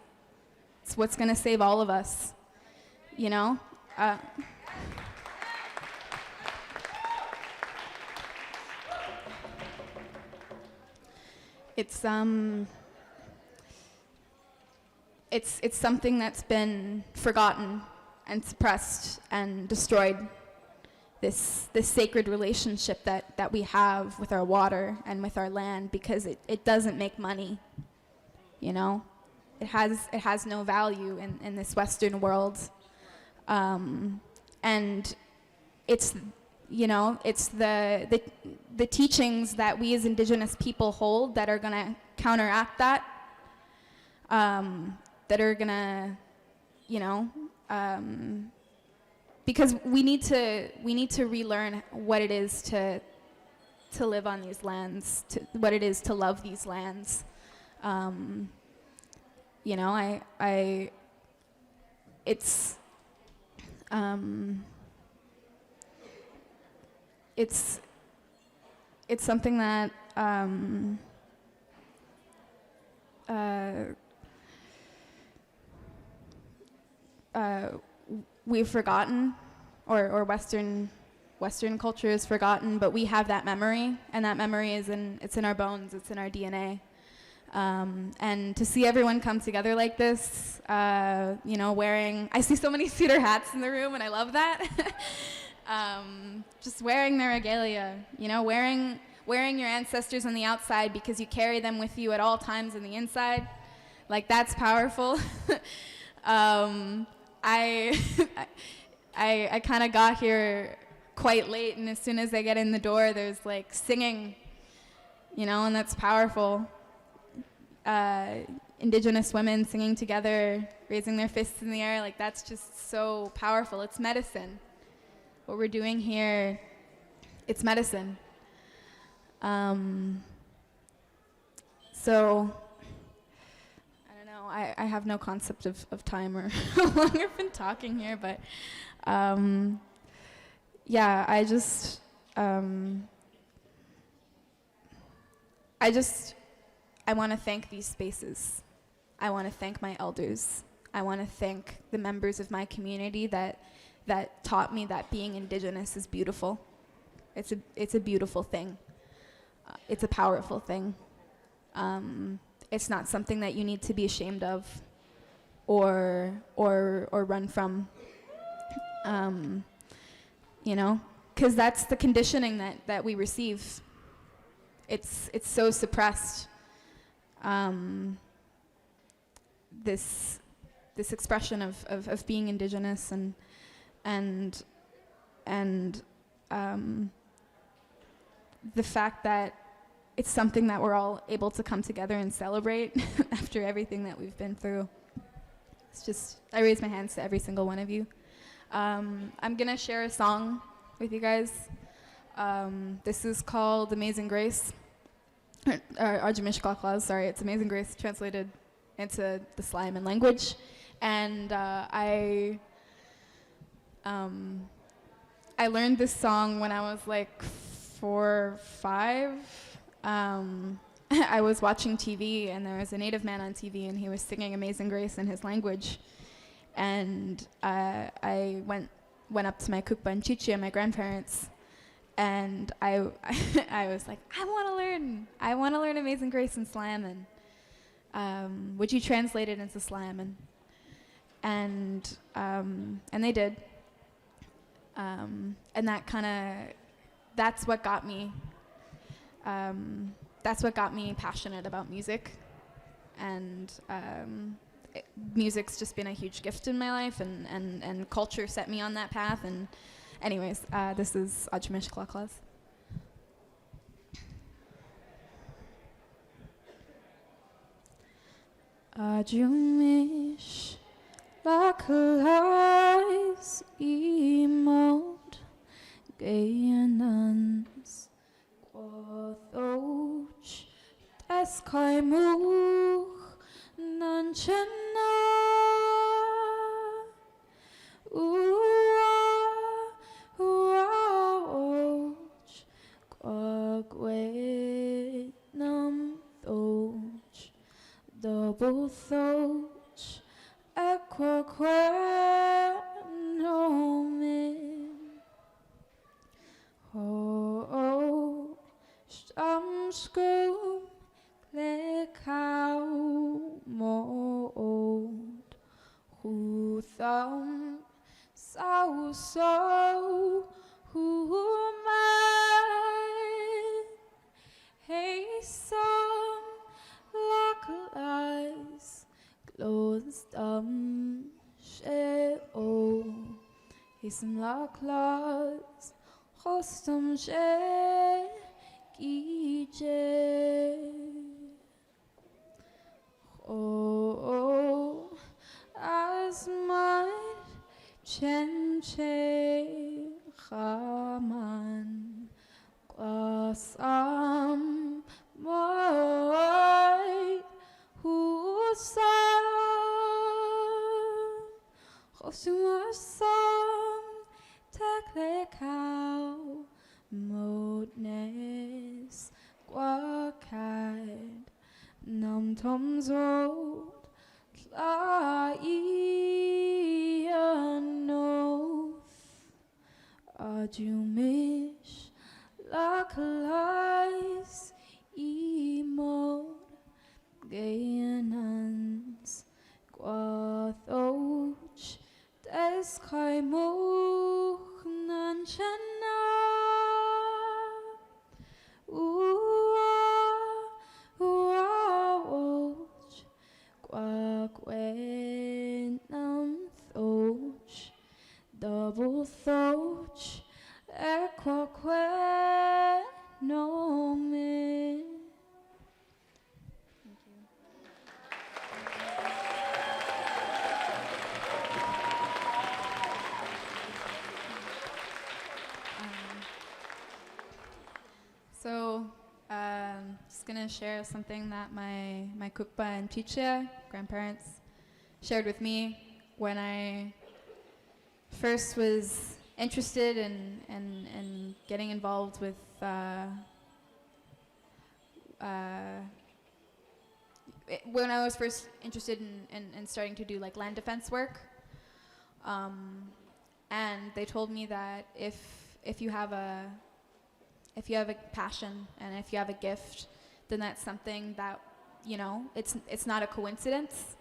It's what's going to save all of us. You know. It's something that's been forgotten and suppressed and destroyed. This sacred relationship that we have with our water and with our land, because it doesn't make money. You know, it has no value in this Western world, and it's, you know, it's the teachings that we as Indigenous people hold that are going to counteract that, that are going to, you know, because we need to relearn what it is to live on these lands, what it is to love these lands. You know, it's something that we've forgotten, or Western culture has forgotten, but we have that memory, and that memory it's in our bones, it's in our DNA. And to see everyone come together like this, you know, I see so many cedar hats in the room, and I love that. Just wearing their regalia, you know, wearing your ancestors on the outside because you carry them with you at all times on the inside, like that's powerful. I kind of got here quite late, and as soon as I get in the door, there's like singing, you know, and that's powerful. Indigenous women singing together, raising their fists in the air, like that's just so powerful. It's medicine. What we're doing here, it's medicine. So, I don't know, I have no concept of time or how long I've been talking here, but yeah, I want to thank these spaces. I want to thank my elders. I want to thank the members of my community that taught me that being Indigenous is beautiful. It's a beautiful thing. It's a powerful thing. It's not something that you need to be ashamed of or run from. You know, because that's the conditioning that we receive. It's so suppressed. This expression of being Indigenous and the fact that it's something that we're all able to come together and celebrate after everything that we've been through. It's just, I raise my hands to every single one of you. I'm gonna share a song with you guys. This is called Amazing Grace. Sorry, it's Amazing Grace, translated into the slam and language. And I learned this song when I was like 4 or 5. I was watching TV and there was a Native man on TV and he was singing Amazing Grace in his language. And I went up to my Kukpa and Chichi and my grandparents, and I was like, I want to learn Amazing Grace in slam, and would you translate it into slam? And they did. And that's what got me passionate about music. And music's just been a huge gift in my life, and culture set me on that path. And anyways, this is Ajumish Klaklas. Ajumish Klaklas imod gayanans quathoch eskaimuch nanchena uach quagwenam thoch double thoch equaquenomin ho stamskum lekau mod hutham sauso human hey some lakais closed sheo hey some lakais hostam she gije oh, as my chenche chaman quasam moi husam hosum teklekau modnes quakad Nam tom zod tlaianoth ajumish lakalais imod gayanans quathoch deskaimuch nanchana quagwenam thoch double thoch equaquenomin. So, just gonna share something that my Kukpa and Chicha grandparents shared with me when I first was interested in getting involved with when I was first interested in starting to do like land defense work. And they told me that if you have a passion and if you have a gift, then that's something that, you know, it's not a coincidence.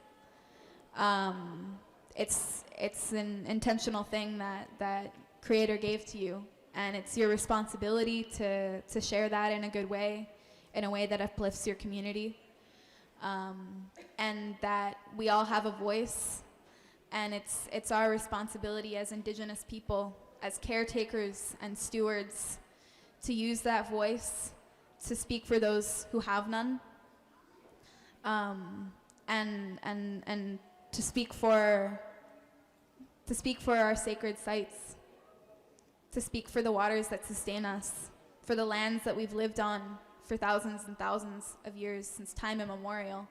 It's an intentional thing that Creator gave to you, and it's your responsibility to share that in a good way, in a way that uplifts your community, and that we all have a voice, and it's our responsibility as Indigenous people, as caretakers and stewards, to use that voice to speak for those who have none, and to speak for our sacred sites, to speak for the waters that sustain us, for the lands that we've lived on for thousands and thousands of years since time immemorial.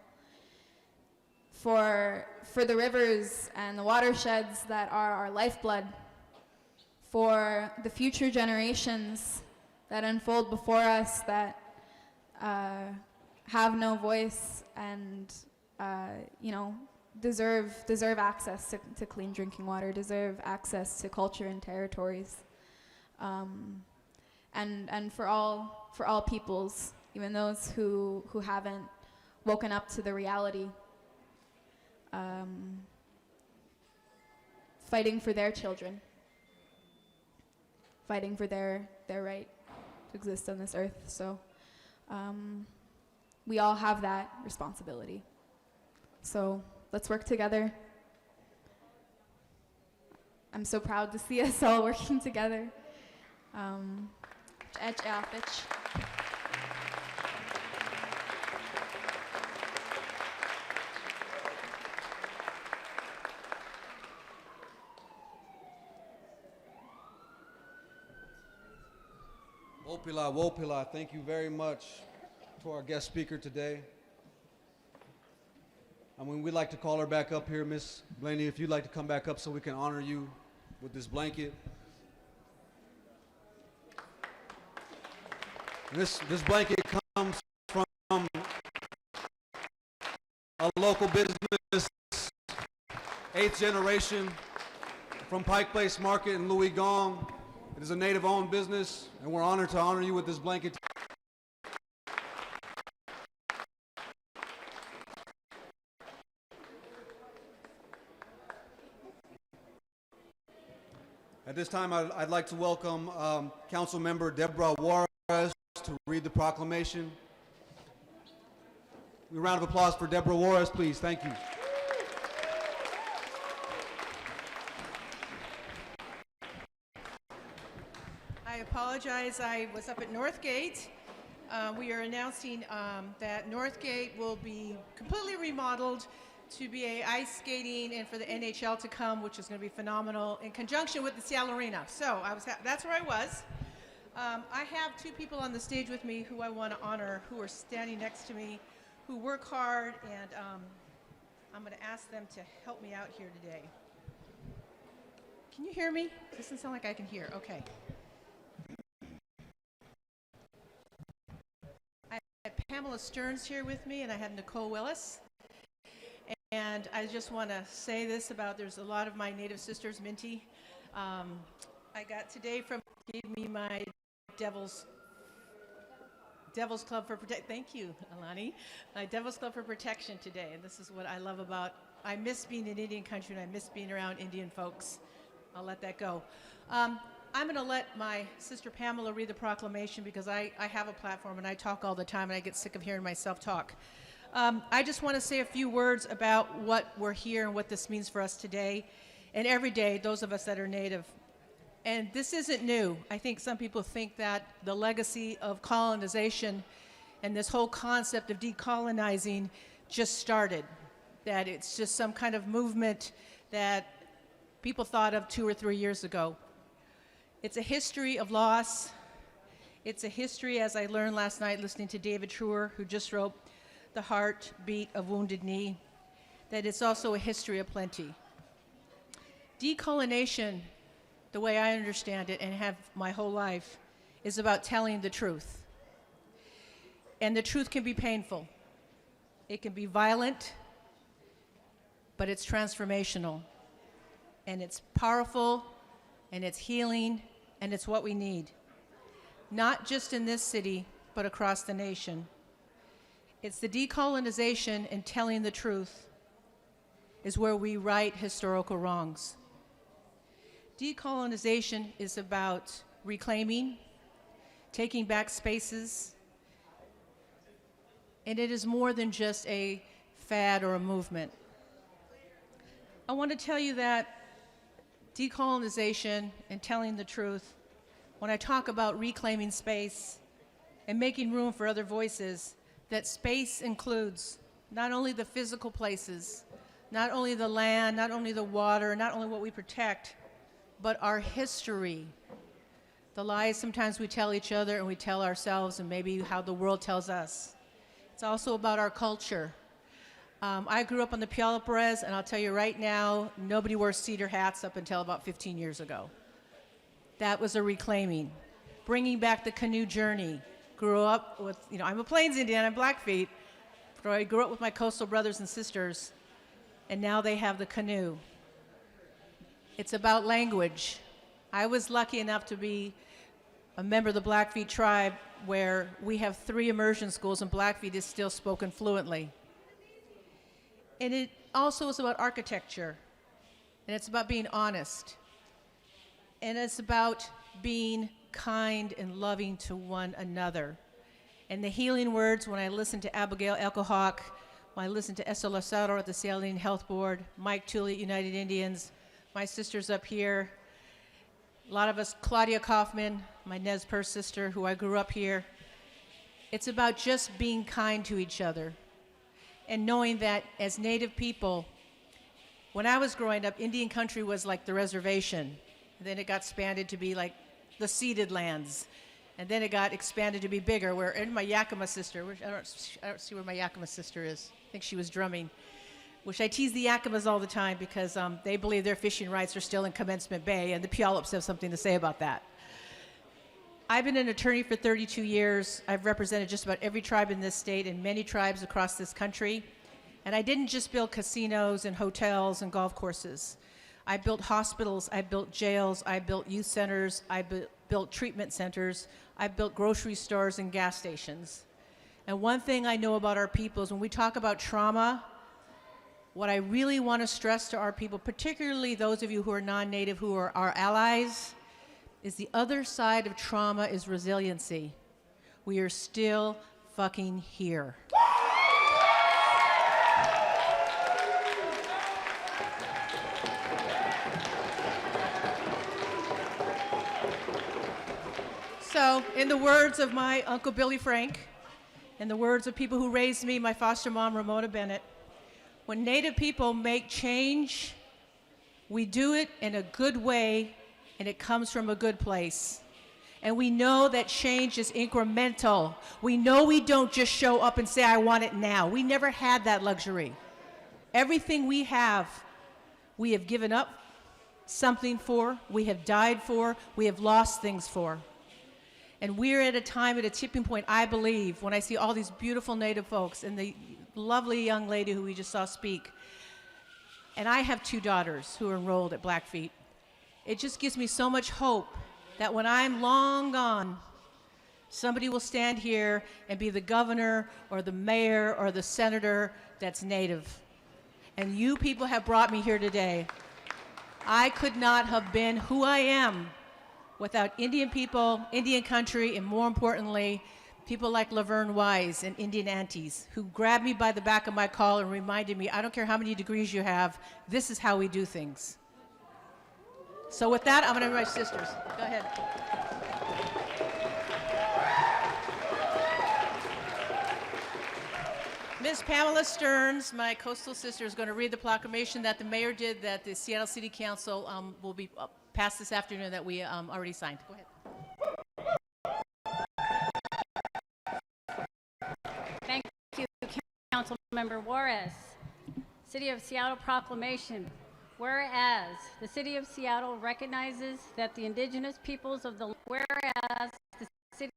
for the rivers and the watersheds that are our lifeblood, for the future generations that unfold before us that have no voice and deserve access to clean drinking water, deserve access to culture and territories, and for all peoples, even those who haven't woken up to the reality, fighting for their children, fighting for their right to exist on this earth. So we all have that responsibility. So let's work together. I'm so proud to see us all working together. Wopila, Wopila, thank you very much to our guest speaker today. We'd like to call her back up here, Miss Blaney, if you'd like to come back up so we can honor you with this blanket. This blanket comes from a local business, 8th generation, from Pike Place Market in Louis Gong. It is a native-owned business, and we're honored to honor you with this blanket. At this time, I'd like to welcome Council Member Deborah Juarez to read the proclamation. A round of applause for Deborah Juarez, please. Thank you. I apologize. I was up at Northgate. We are announcing that Northgate will be completely remodeled to be a ice skating and for the NHL to come, which is going to be phenomenal, in conjunction with the Seattle Arena. So that's where I was. I have two people on the stage with me who I want to honor, who are standing next to me, who work hard, and I'm going to ask them to help me out here today. Can you hear me? Doesn't sound like I can hear. Okay. I had Pamela Stearns here with me, and I had Nicole Willis. And I just want to say this about, there's a lot of my Native sisters, Minty. I got today gave me my Devil's Club for Protection. Thank you, Alani. My Devil's Club for Protection today. And this is what I love about, I miss being in Indian country and I miss being around Indian folks. I'll let that go. I'm going to let my sister Pamela read the proclamation because I have a platform and I talk all the time and I get sick of hearing myself talk. I just want to say a few words about what we're here and what this means for us today and every day, those of us that are Native. And this isn't new. I think some people think that the legacy of colonization and this whole concept of decolonizing just started, that it's just some kind of movement that people thought of 2 or 3 years ago. It's a history of loss. It's a history, as I learned last night listening to David Truer, who just wrote The Heartbeat of Wounded Knee, that it's also a history of plenty. Decolonization, the way I understand it and have my whole life, is about telling the truth. And the truth can be painful. It can be violent, but it's transformational. And it's powerful, and it's healing, and it's what we need. Not just in this city, but across the nation. It's the decolonization and telling the truth is where we right historical wrongs. Decolonization is about reclaiming, taking back spaces, and it is more than just a fad or a movement. I want to tell you that decolonization and telling the truth, when I talk about reclaiming space and making room for other voices, that space includes not only the physical places, not only the land, not only the water, not only what we protect, but our history. The lies sometimes we tell each other and we tell ourselves and maybe how the world tells us. It's also about our culture. I grew up on the Puyallup Res, and I'll tell you right now, nobody wore cedar hats up until about 15 years ago. That was a reclaiming. Bringing back the canoe journey. Grew up with, I'm a Plains Indian, I'm Blackfeet, but I grew up with my coastal brothers and sisters, and now they have the canoe. It's about language. I was lucky enough to be a member of the Blackfeet tribe where we have 3 immersion schools and Blackfeet is still spoken fluently. And it also is about architecture, and it's about being honest, and it's about being kind and loving to one another. And the healing words, when I listen to Abigail Elkohawk, when I listen to Esther Lozado at the Seattle Indian Health Board, Mike Tooley at United Indians, my sisters up here, a lot of us, Claudia Kaufman, my Nez Perce sister, who I grew up here. It's about just being kind to each other and knowing that as Native people, when I was growing up, Indian country was like the reservation. And then it got expanded to be like the ceded lands. And then it got expanded to be bigger, where and my Yakima sister, which I don't see where my Yakima sister is. I think she was drumming. Which I tease the Yakimas all the time because they believe their fishing rights are still in Commencement Bay, and the Puyallups have something to say about that. I've been an attorney for 32 years. I've represented just about every tribe in this state and many tribes across this country. And I didn't just build casinos and hotels and golf courses. I built hospitals, I built jails, I built youth centers, I built treatment centers, I built grocery stores and gas stations. And one thing I know about our people is when we talk about trauma, what I really want to stress to our people, particularly those of you who are non-Native, who are our allies, is the other side of trauma is resiliency. We are still fucking here. So, in the words of my Uncle Billy Frank, in the words of people who raised me, my foster mom, Ramona Bennett, when Native people make change, we do it in a good way, and it comes from a good place. And we know that change is incremental. We know we don't just show up and say, I want it now. We never had that luxury. Everything we have given up something for, we have died for, we have lost things for. And we're at a time, at a tipping point, I believe, when I see all these beautiful Native folks and the lovely young lady who we just saw speak. And I have 2 daughters who are enrolled at Blackfeet. It just gives me so much hope that when I'm long gone, somebody will stand here and be the governor or the mayor or the senator that's Native. And you people have brought me here today. I could not have been who I am without Indian people, Indian country, and more importantly, people like Laverne Wise and Indian aunties who grabbed me by the back of my collar and reminded me, I don't care how many degrees you have, this is how we do things. So with that, I'm going to invite my sisters. Go ahead. Ms. Pamela Stearns, my coastal sister, is going to read the proclamation that the mayor did that the Seattle City Council will be passed this afternoon that we already signed. Go ahead. Thank you, Councilmember Juarez. City of Seattle Proclamation. Whereas the City of Seattle recognizes that the Indigenous peoples of the city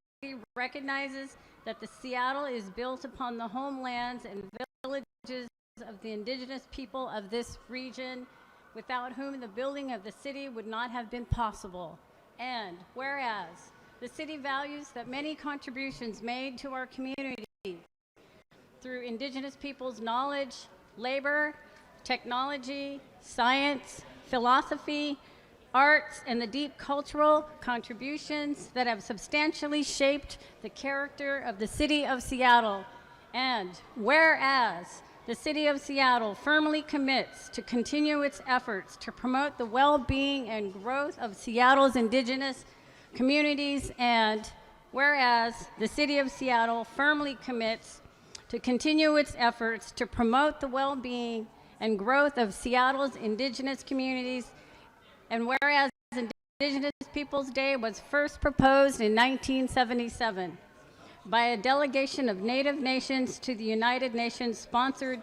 recognizes that the Seattle is built upon the homelands and villages of the Indigenous people of this region, without whom the building of the city would not have been possible. And whereas the city values that many contributions made to our community through Indigenous peoples' knowledge, labor, technology, science, philosophy, arts, and the deep cultural contributions that have substantially shaped the character of the City of Seattle. And whereas the City of Seattle firmly commits to continue its efforts to promote the well-being and growth of Seattle's Indigenous communities, and whereas the City of Seattle firmly commits to continue its efforts to promote the well-being and growth of Seattle's Indigenous communities, and whereas Indigenous Peoples Day was first proposed in 1977, by a delegation of Native nations to the United Nations sponsored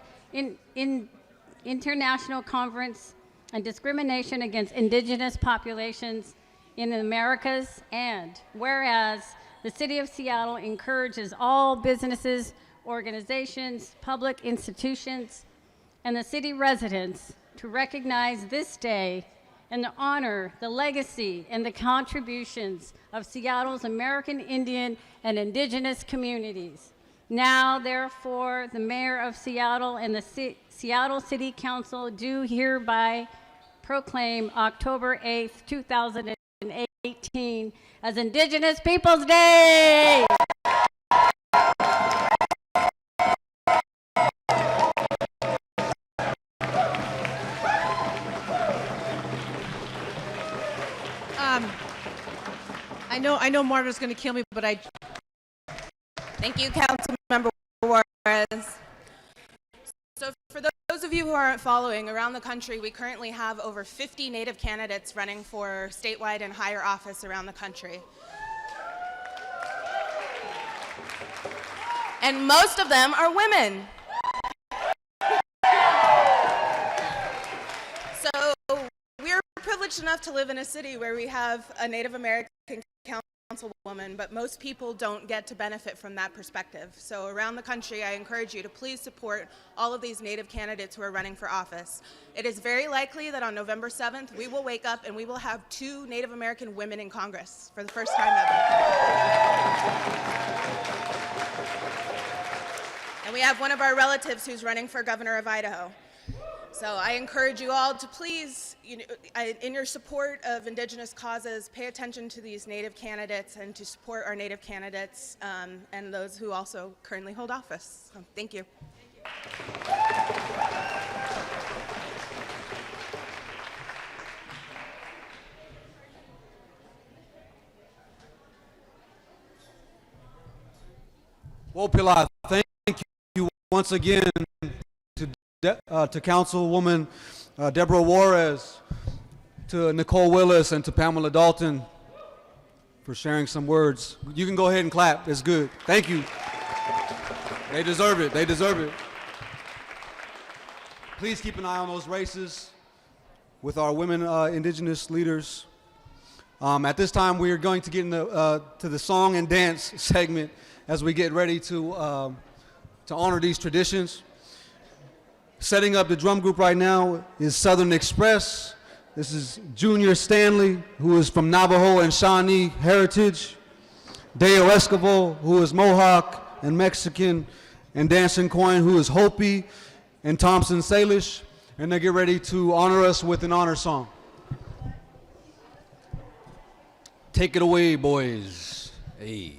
International Conference on Discrimination Against Indigenous Populations in the Americas, and whereas the City of Seattle encourages all businesses, organizations, public institutions, and the city residents to recognize this day and to honor the legacy and the contributions of Seattle's American Indian and Indigenous communities. Now, therefore, the Mayor of Seattle and the Seattle City Council do hereby proclaim October 8th, 2018 as Indigenous Peoples Day. I know Marta's going to kill me, but Thank you, Councilmember Juarez. So for those of you who aren't following, around the country, we currently have over 50 Native candidates running for statewide and higher office around the country. And most of them are women. So we're privileged enough to live in a city where we have a Native American councilwoman, but most people don't get to benefit from that perspective. So around the country, I encourage you to please support all of these Native candidates who are running for office. It is very likely that on November 7th, we will wake up and we will have 2 Native American women in Congress for the first time ever. And we have one of our relatives who's running for governor of Idaho. So I encourage you all to please, in your support of Indigenous causes, pay attention to these Native candidates and to support our Native candidates and those who also currently hold office. So, thank you. Wopila, thank you once again to Councilwoman Deborah Juarez, to Nicole Willis, and to Pamela Dalton for sharing some words. You can go ahead and clap. It's good. Thank you. They deserve it. They deserve it. Please keep an eye on those races with our women Indigenous leaders. At this time, we are going to get into to the song and dance segment as we get ready to honor these traditions. Setting up the drum group right now is Southern Express. This is Junior Stanley, who is from Navajo and Shawnee heritage. Deo Escobar, who is Mohawk and Mexican, and Dancing Coin, who is Hopi, and Thompson Salish. And they get ready to honor us with an honor song. Take it away, boys. Hey.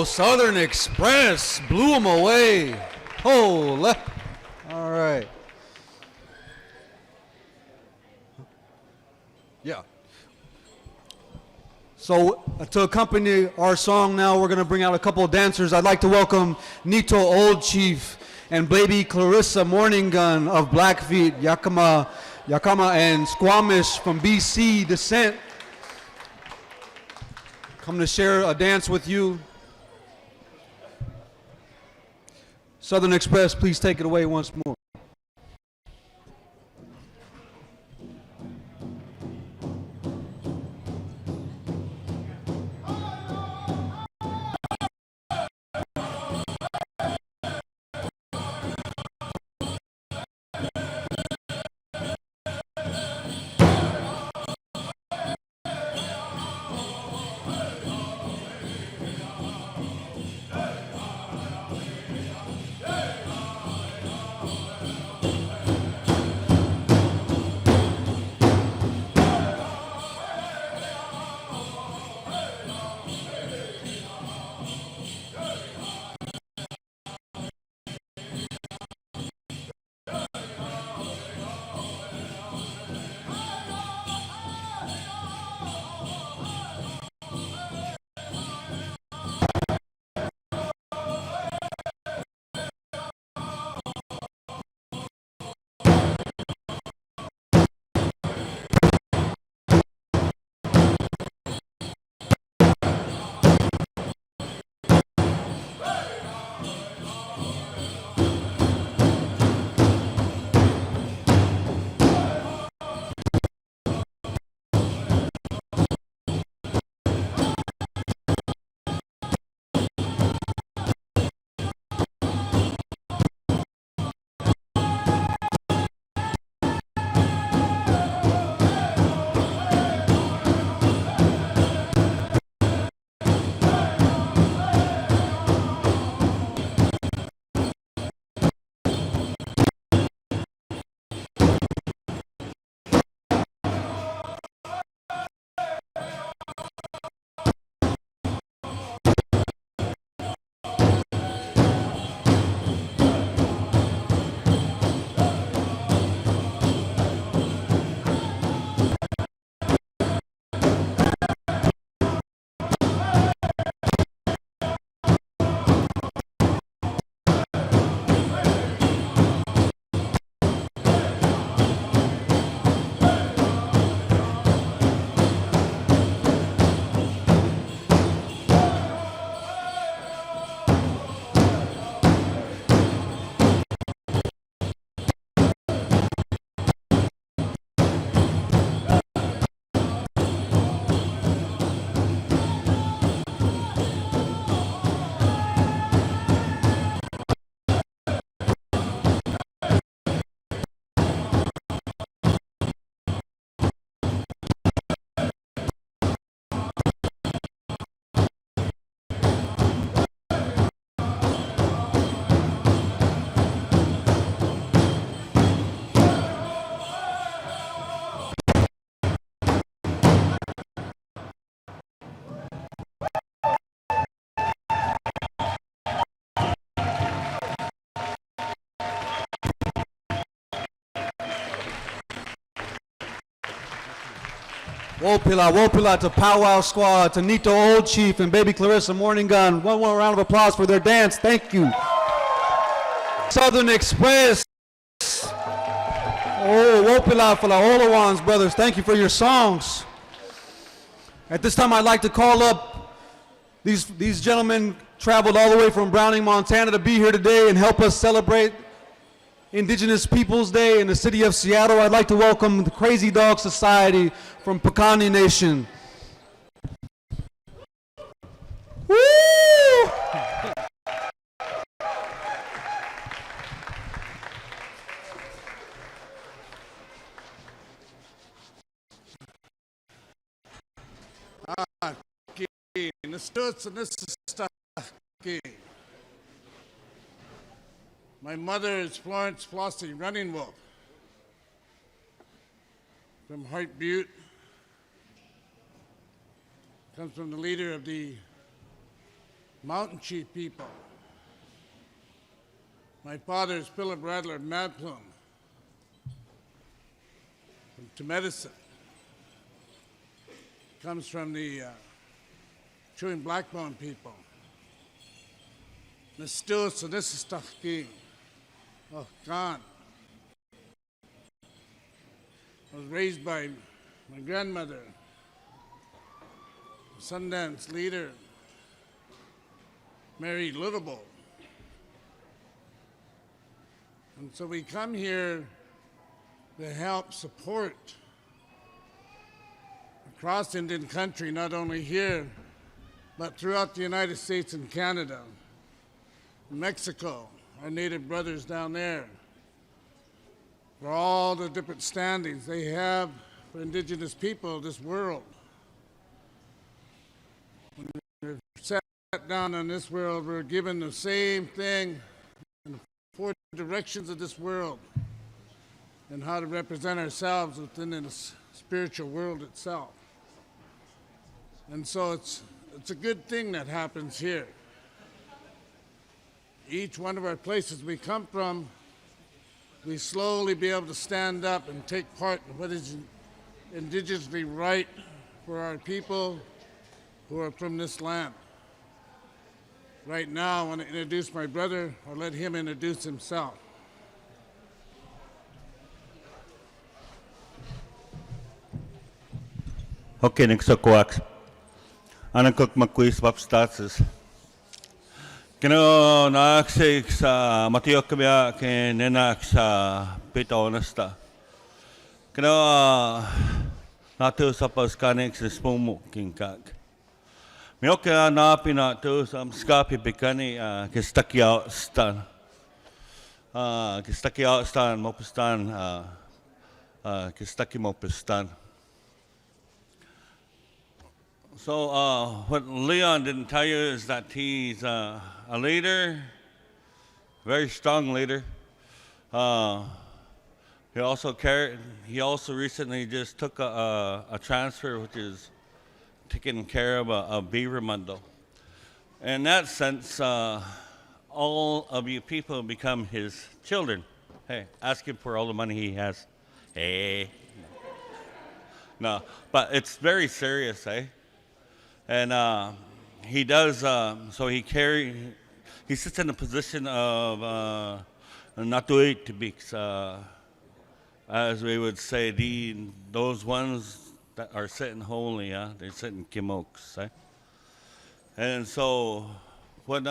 Southern Express blew them away. Oh, all right. Yeah. So to accompany our song now, we're going to bring out a couple of dancers. I'd like to welcome Nito Old Chief and baby Clarissa Morning Gun of Blackfeet, Yakama and Squamish from BC descent. Come to share a dance with you. Southern Express, please take it away once more. Wopila, Wopila to Powwow Squad, to Nito Old Chief and baby Clarissa Morning Gun. One more round of applause for their dance. Thank you. Southern Express. Oh, Wopila for the Olawans, brothers. Thank you for your songs. At this time, I'd like to call up these gentlemen traveled all the way from Browning, Montana to be here today and help us celebrate Indigenous Peoples Day in the city of Seattle. I'd like to welcome the Crazy Dog Society from Pekani Nation. Woo! My mother is Florence Flossie Running Wolf from Hart Butte. Comes from the leader of the Mountain Chief people. My father is Philip Radler Mad Plume from Medicine. Comes from the Chewing Blackbone people. Still, so this is stuff king. Oh, gone. I was raised by my grandmother, Sundance leader, Mary Littlebow. And so we come here to help support across Indian country, not only here, but throughout the United States and Canada, Mexico, our native brothers down there, for all the different standings they have for Indigenous people of this world. When we're sat down in this world, we're given the same thing in the four directions of this world and how to represent ourselves within the spiritual world itself. And so it's a good thing that happens here. Each one of our places we come from, we slowly be able to stand up and take part in what is indigenously right for our people who are from this land. Right now, I want to introduce my brother, or let him introduce himself. Okay, next up, Anang kok magkuis status. Kino naaksik sa matiyok kaya kinenak sa pito nasta. Kino natu sa paskanik sa spumu kingkag. Miyoka na pinatu sa skapi pikani kistakyaw stan. Kistakyaw stan mopustan kistaki mopustan. So what Leon didn't tell you is that he's a leader, very strong leader. He also recently just took a transfer, which is taking care of a beaver bundle. In that sense, all of you people become his children. Hey, ask him for all the money he has. Hey. No, but it's very serious, eh? And he does, so he sits in a position of natuitibix, as we would say, those ones that are sitting holy, they're sitting kimoks. Eh? And so when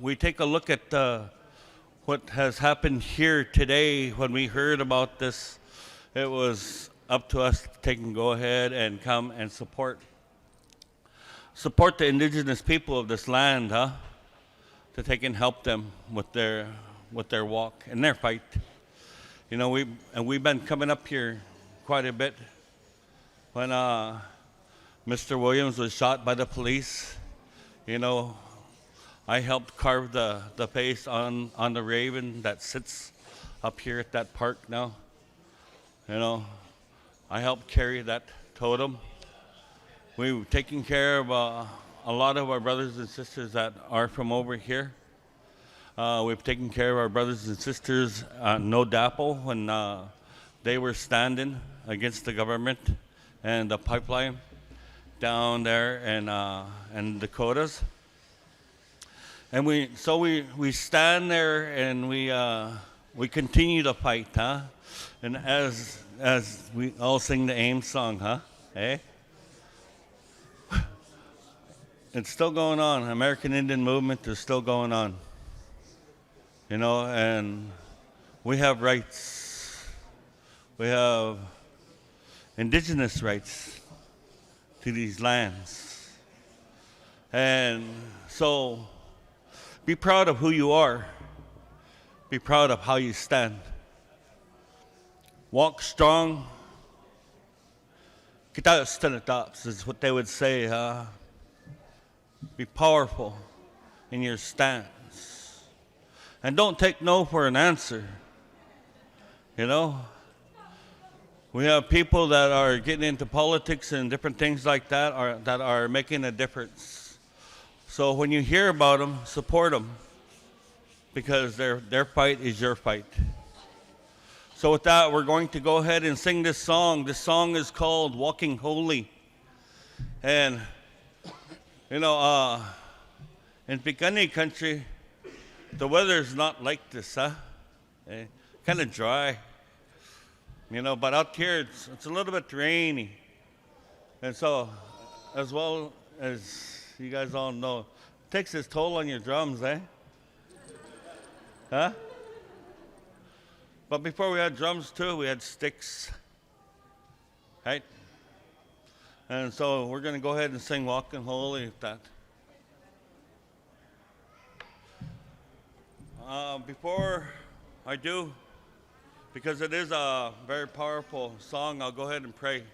we take a look at what has happened here today, when we heard about this, it was up to us to take and go ahead and come and support the indigenous people of this land, to take and help them with their walk and their fight. You know, we've been coming up here quite a bit. When Mr. Williams was shot by the police, you know, I helped carve the face on the raven that sits up here at that park now. You know, I helped carry that totem. We've taken care of a lot of our brothers and sisters that are from over here. We've taken care of our brothers and sisters, no DAPO, when they were standing against the government and the pipeline down there in Dakotas. And we stand there and we continue to fight, huh? And as we all sing the AIM song, huh? Eh? It's still going on. American Indian movement is still going on. You know, and we have rights. We have indigenous rights to these lands. And so be proud of who you are. Be proud of how you stand. Walk strong. Kita stenatops is what they would say, huh? Be powerful in your stance. And don't take no for an answer. You know? We have people that are getting into politics and different things like that that are making a difference. So when you hear about them, support them, because their fight is your fight. So with that, we're going to go ahead and sing this song. This song is called Walking Holy. And, you know, in Picani country, the weather's not like this, huh? Kind of dry. You know, but out here, it's a little bit rainy. And so, as well as you guys all know, it takes its toll on your drums, eh? Huh? But before we had drums too, we had sticks, right? And so we're going to go ahead and sing Walking Holy with that. Before I do, because it is a very powerful song, I'll go ahead and pray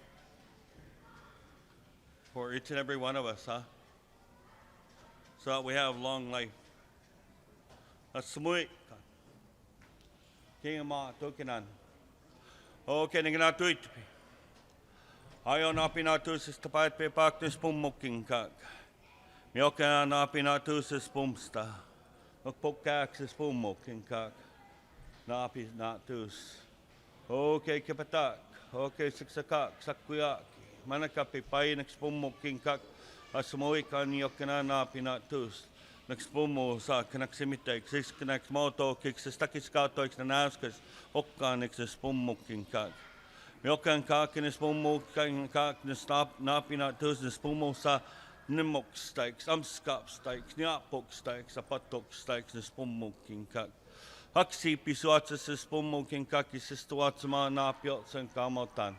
for each and every one of us, huh? So that we have long life. That's sumui. King ma tokinan. Okay, ningna tuit. Ayon apinatus is tapat pe paktus pumuking kak. Mioka na apinatus is pumsta. Okpokax is pumuking kak. Na apinatus. Okay, kipatak. Okay, siksakak, sakuyaki. Manakapi pay nagspumuking kak. Asumuik an yokana na apinatus. Nagspumo sa kanaksimite, sis kanaksmoto, kiksistakis nanaskas, okkan iksispumoking kak. Miokan kak inispumoking kak, napinatus, nispumo sa nimok stakes, amskap stakes, niapok stakes, apatok stakes, nispumoking kak. Haksi pisuatsa sispumoking kak, isistuatsa mga napiot sa kamotan.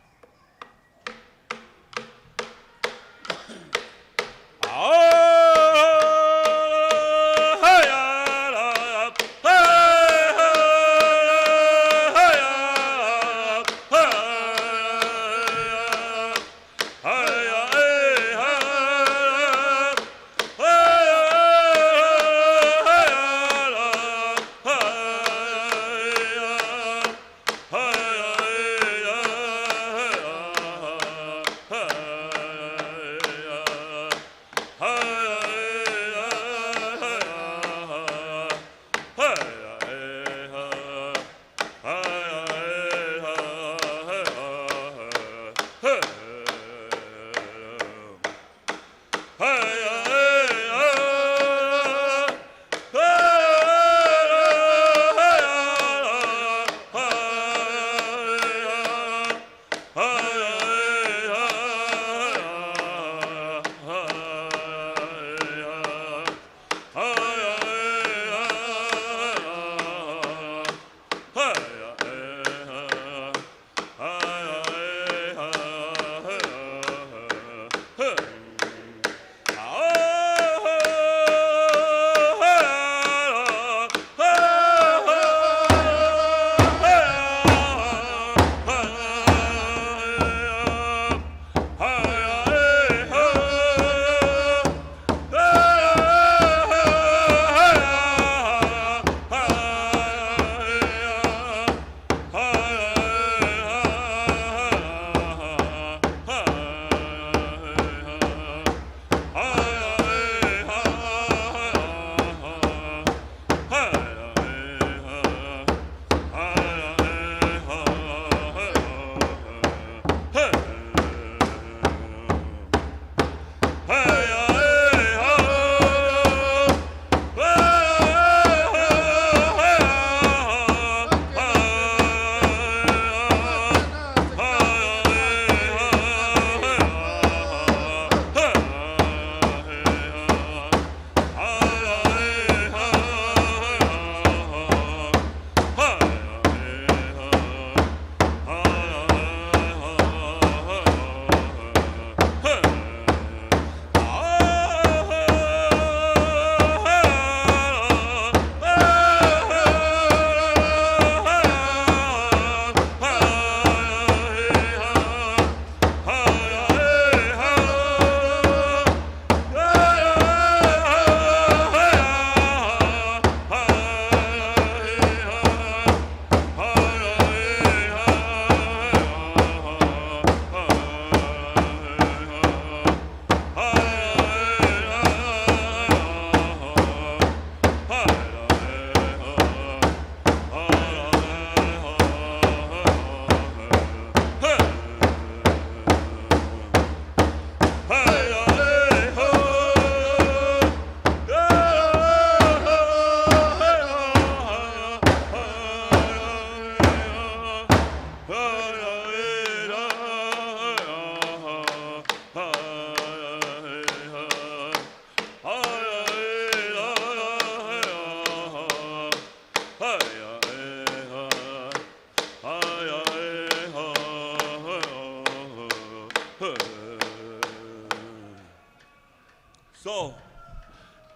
So,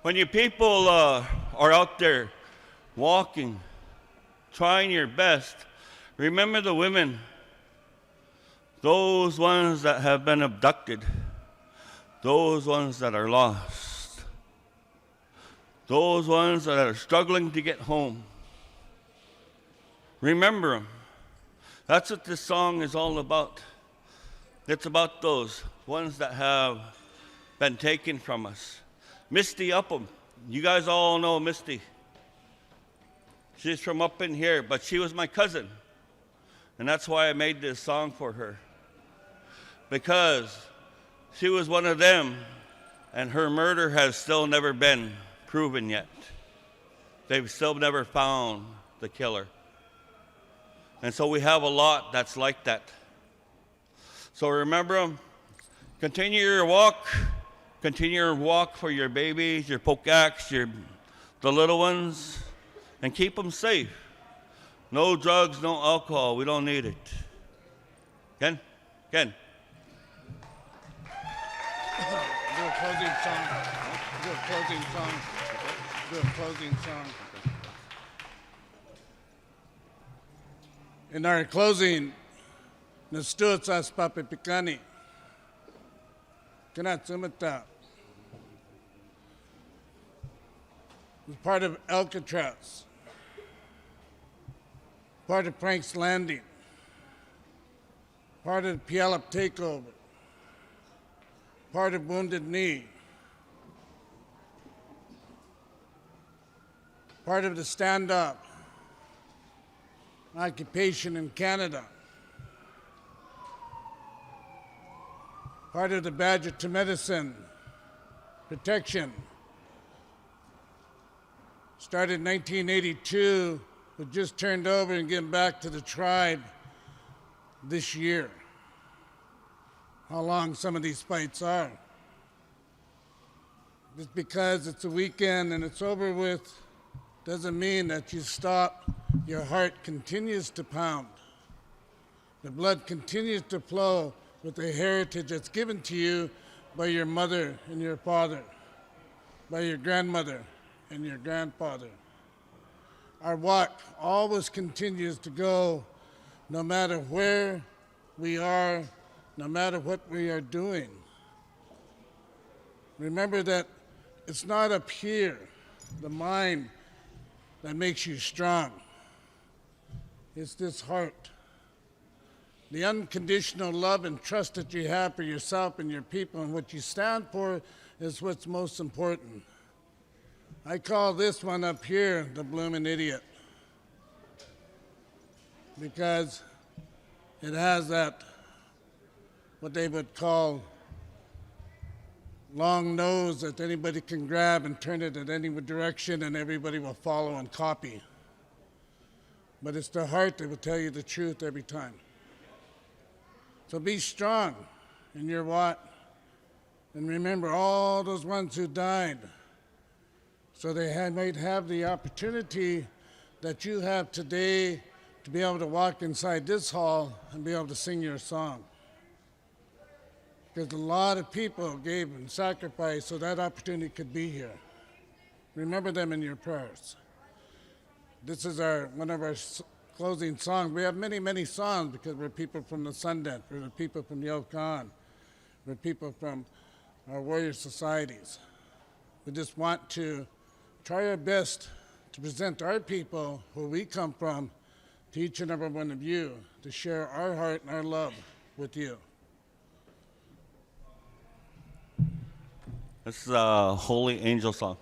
when you people are out there walking, trying your best, remember the women, those ones that have been abducted, those ones that are lost, those ones that are struggling to get home. Remember them. That's what this song is all about. It's about those ones that have been taken from us. Misty Upham, you guys all know Misty. She's from up in here, but she was my cousin. And that's why I made this song for her. Because she was one of them, and her murder has still never been proven yet. They've still never found the killer. And so we have a lot that's like that. So remember them. Continue your walk. Continue your walk for your babies, your pokaks, the little ones, and keep them safe. No drugs, no alcohol. We don't need it. Ken? Ken? Do a closing song. Do a closing song. Do a closing song. In our closing, Nastuatsas Papipikani. Kanatsumata. Was part of Alcatraz. Part of Frank's Landing. Part of the Puyallup takeover. Part of Wounded Knee. Part of the stand-up. Occupation in Canada. Part of the Badger to Medicine protection. Started in 1982, but just turned over and given back to the tribe this year. How long some of these fights are. Just because it's a weekend and it's over with doesn't mean that you stop. Your heart continues to pound. The blood continues to flow with the heritage that's given to you by your mother and your father, by your grandmother and your grandfather. Our walk always continues to go no matter where we are, no matter what we are doing. Remember that it's not up here, the mind, that makes you strong. It's this heart. The unconditional love and trust that you have for yourself and your people and what you stand for is what's most important. I call this one up here the bloomin' idiot because it has that, what they would call long nose that anybody can grab and turn it in any direction and everybody will follow and copy. But it's the heart that will tell you the truth every time. So be strong in your what, and remember all those ones who died so they might have the opportunity that you have today to be able to walk inside this hall and be able to sing your song. Because a lot of people gave and sacrificed so that opportunity could be here. Remember them in your prayers. This is one of our closing songs. We have many, many songs because we're people from the Sundance, we're the people from Yilkan, we're people from our warrior societies. We just want to try our best to present our people, where we come from, to each and every one of you, to share our heart and our love with you. This is a holy angel song.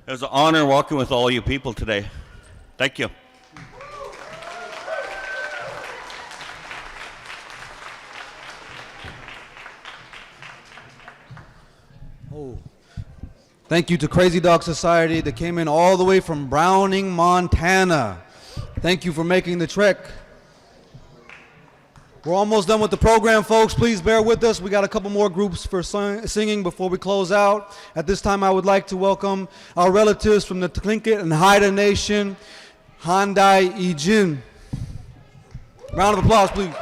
It was an honor walking with all you people today. Thank you. Thank you to Crazy Dog Society that came in all the way from Browning, Montana. Thank you for making the trek. We're almost done with the program, folks. Please bear with us. We got a couple more groups for singing before we close out. At this time, I would like to welcome our relatives from the Tlingit and Haida Nation, Handai Ijin. Round of applause, please.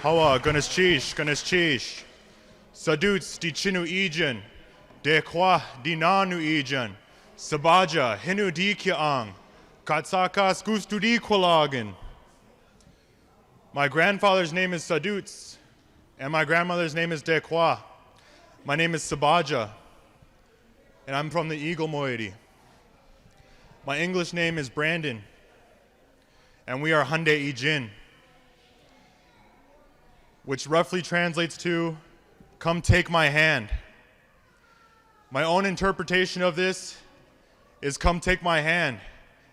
Hawa, Gunas Chish, Saduts di Chinu Ejan, De Kwa di Nanu Ejan, Sabaja, Hinu di Kiang, Katsakas Gustu di Kwalagan. My grandfather's name is Saduts, and my grandmother's name is De Kwa. My name is Sabaja, and I'm from the Eagle Moiety. My English name is Brandon, and we are Hyundai Ijin, which roughly translates to, come take my hand. My own interpretation of this is come take my hand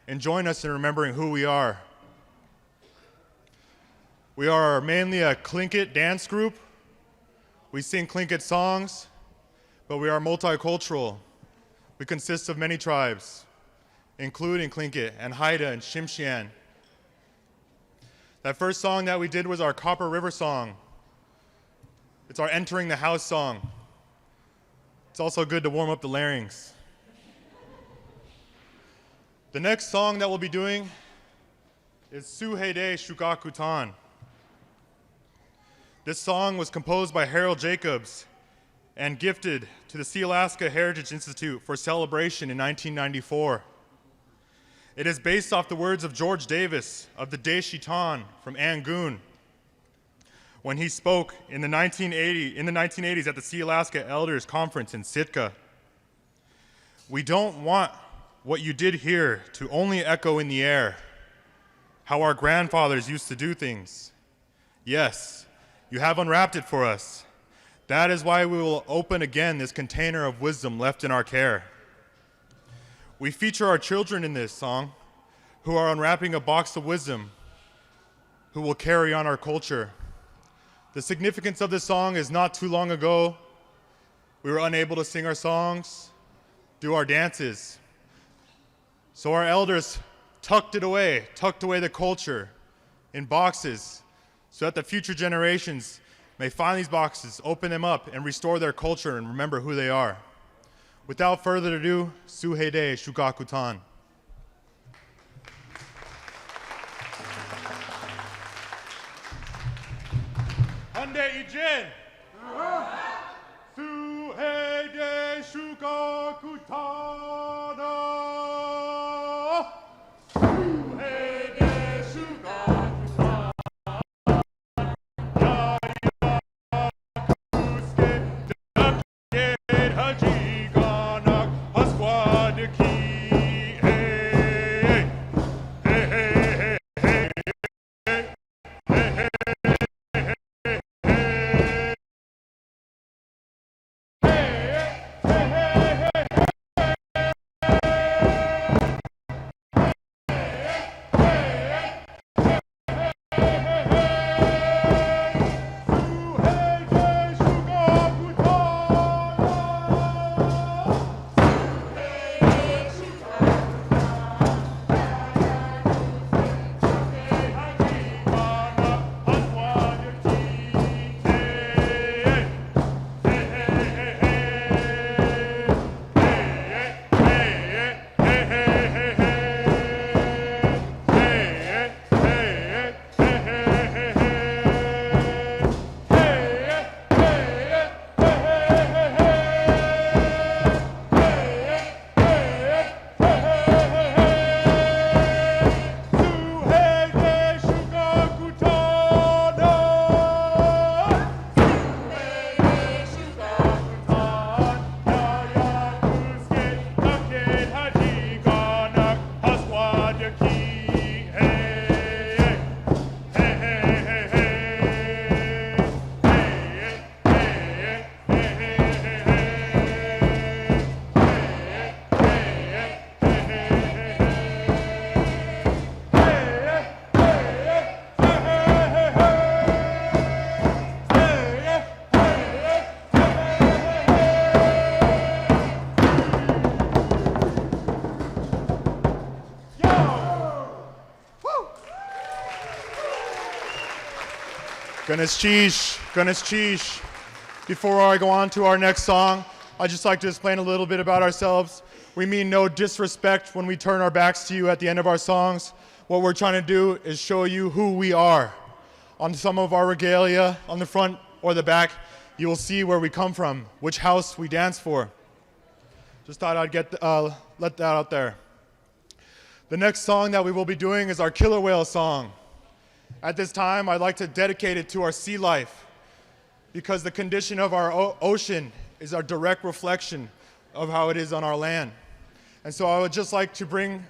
and join us in remembering who we are. We are mainly a Tlingit dance group. We sing Tlingit songs, but we are multicultural. We consist of many tribes, including Tlingit and Haida and Shimshian. That first song that we did was our Copper River song. It's our Entering the House song. It's also good to warm up the larynx. The next song that we'll be doing is Suheide Shukakutan. This song was composed by Harold Jacobs and gifted to the Sealaska Heritage Institute for celebration in 1994. It is based off the words of George Davis of the Deshitan from Angoon when he spoke in the 1980s at the Sealaska Elders Conference in Sitka. We don't want what you did here to only echo in the air, how our grandfathers used to do things. Yes, you have unwrapped it for us. That is why we will open again this container of wisdom left in our care. We feature our children in this song who are unwrapping a box of wisdom, who will carry on our culture. The significance of this song is not too long ago, we were unable to sing our songs, do our dances. So our elders tucked away the culture in boxes so that the future generations may find these boxes, open them up, and restore their culture and remember who they are. Without further ado, Suheide Shugakutan. Hande Ijen. Suheide Shugakutana. Suheide Shugakutana. Yayakuske Daked Hajiganak Hasquadaki. Hey, hey, hey, hey, hey, hey, hey. Ganesh Cheesh. Before I go on to our next song, I'd just like to explain a little bit about ourselves. We mean no disrespect when we turn our backs to you at the end of our songs. What we're trying to do is show you who we are. On some of our regalia, on the front or the back, you will see where we come from, which house we dance for. Just thought I'd let that out there. The next song that we will be doing is our Killer Whale song. At this time, I'd like to dedicate it to our sea life because the condition of our ocean is a direct reflection of how it is on our land. And so I would just like to bring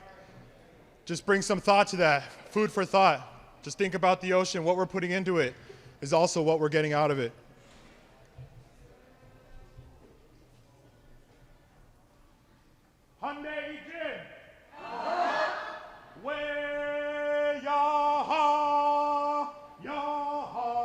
some thought to that, food for thought. Just think about the ocean. What we're putting into it is also what we're getting out of it. Hande Ijin. Where yaha, yaha.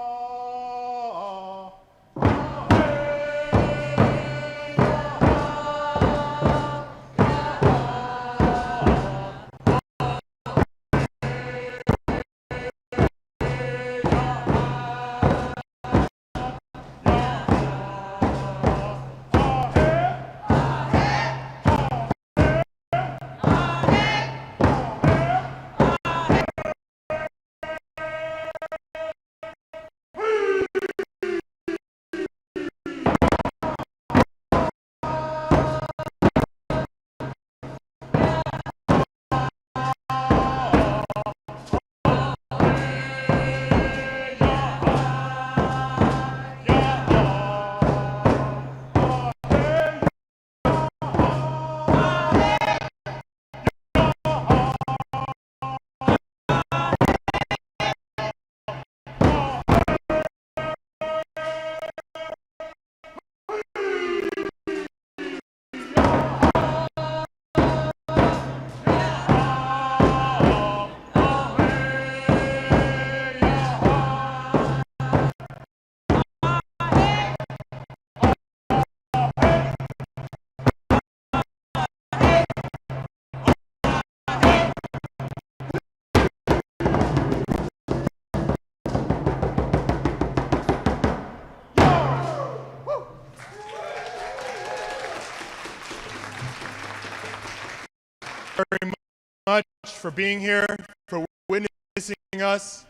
for being here, for witnessing us.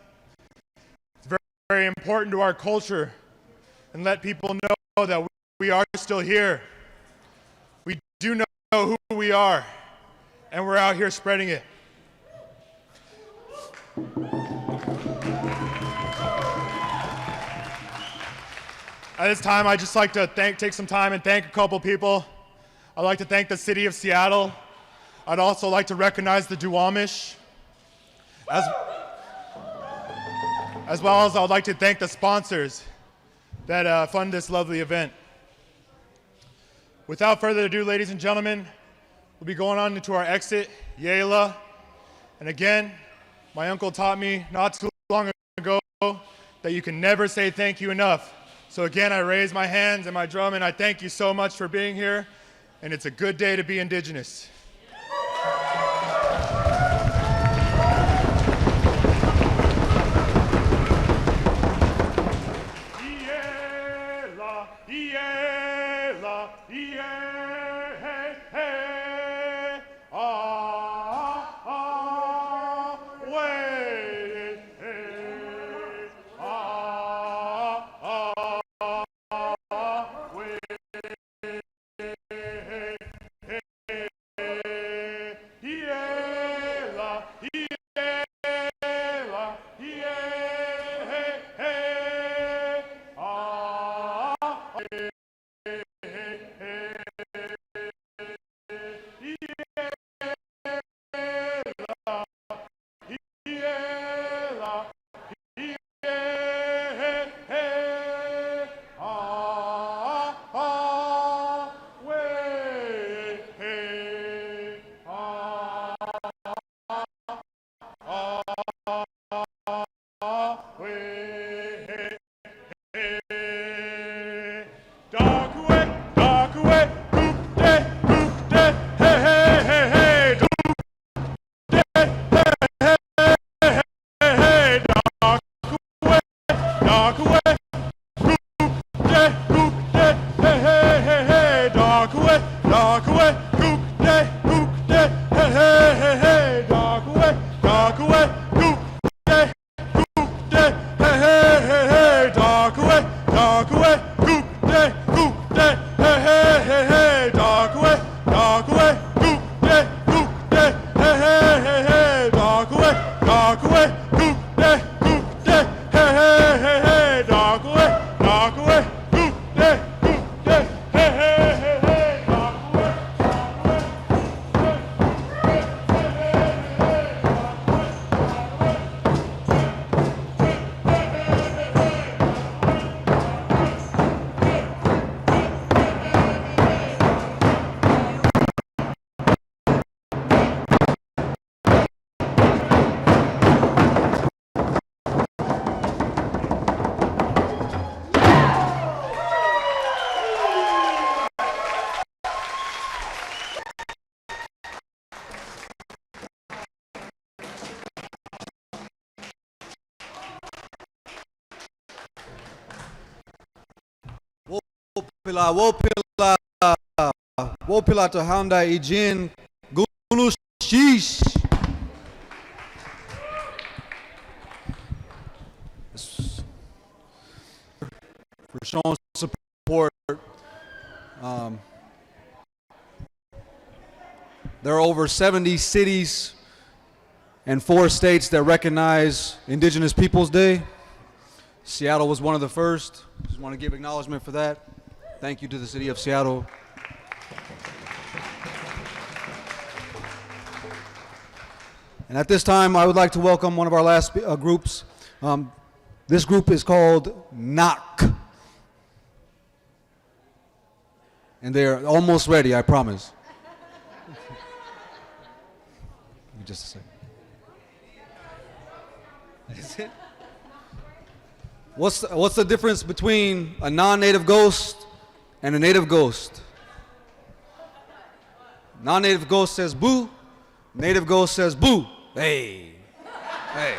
It's very, very important to our culture and let people know that we are still here. We do know who we are, and we're out here spreading it. At this time, I'd just like to take some time and thank a couple people. I'd like to thank the city of Seattle. I'd also like to recognize the Duwamish, as well as I would like to thank the sponsors that fund this lovely event. Without further ado, ladies and gentlemen, we'll be going on into our exit, Yela. And again, my uncle taught me not too long ago that you can never say thank you enough. So again, I raise my hands and my drum, and I thank you so much for being here, and it's a good day to be Indigenous. Wopila to Honda Ijin Gunu Shish. For showing support. There are over 70 cities and 4 states that recognize Indigenous Peoples Day. Seattle was one of the first. Just want to give acknowledgement for that. Thank you to the city of Seattle. And at this time, I would like to welcome one of our last groups. This group is called Knock. And they're almost ready, I promise. Give me just a second. Is it? What's the difference between a non-native ghost and a native ghost? Non-native ghost says boo. Native ghost says boo. Hey. Hey.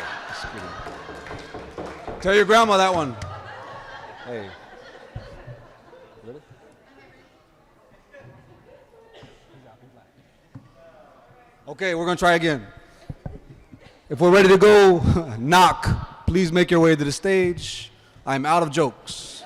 Tell your grandma that one. Hey. Really? Okay, we're going to try again. If we're ready to go, knock. Please make your way to the stage. I'm out of jokes.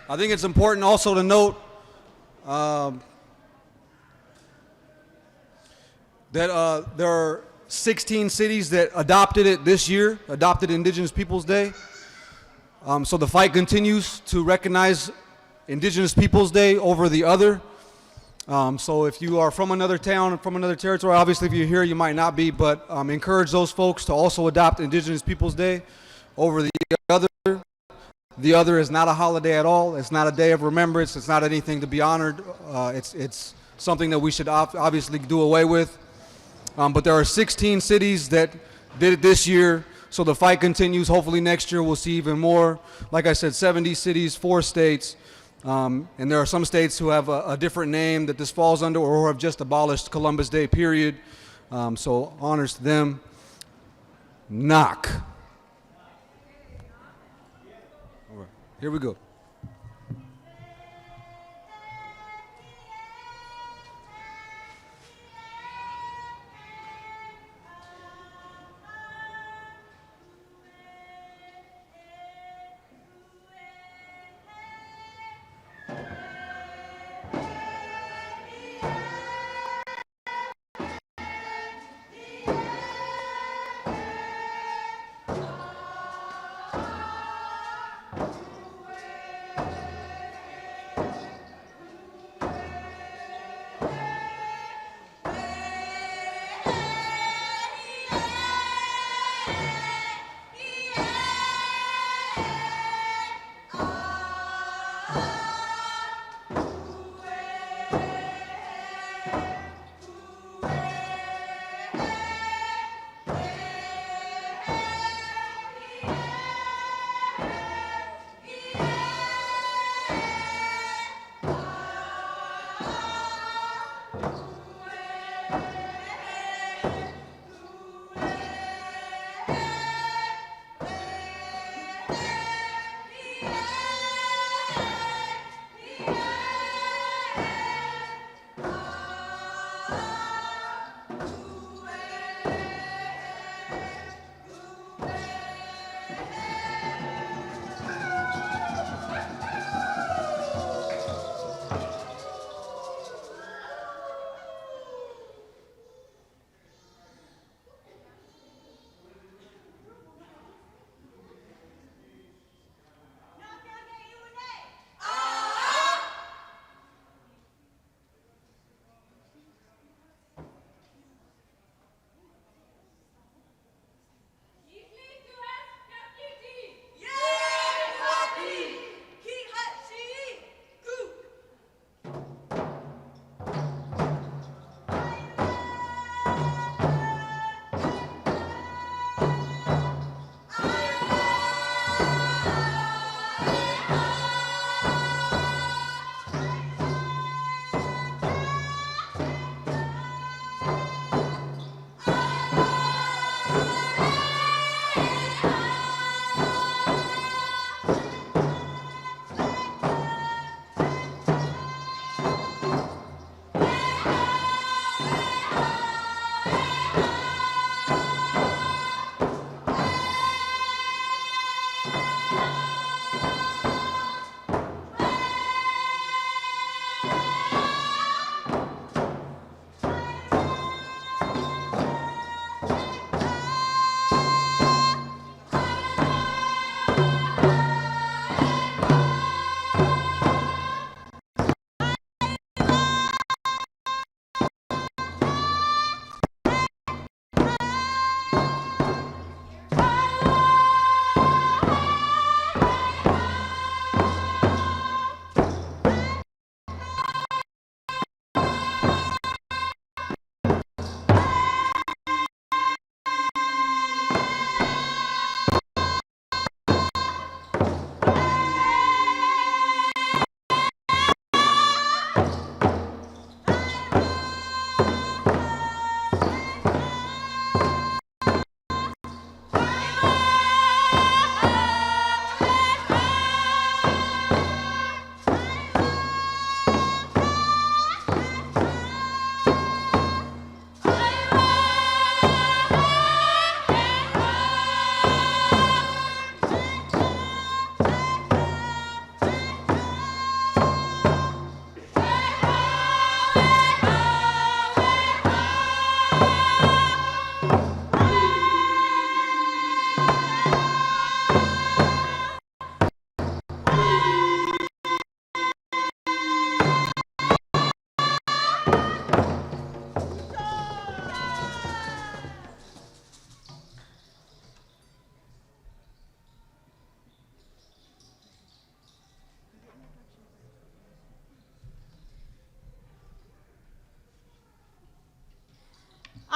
I think it's important also to note that there are 16 cities that adopted it this year, adopted Indigenous Peoples Day. So the fight continues to recognize Indigenous Peoples Day over the other. So if you are from another town, from another territory, obviously if you're here you might not be, but encourage those folks to also adopt Indigenous Peoples Day over the other. The other is not a holiday at all. It's not a day of remembrance. It's not anything to be honored. It's something that we should obviously do away with. But there are 16 cities that did it this year, so the fight continues. Hopefully next year we'll see even more. Like I said, 70 cities, 4 states, and there are some states who have a different name that this falls under or who have just abolished Columbus Day, period. So honors to them. Knock. Here we go.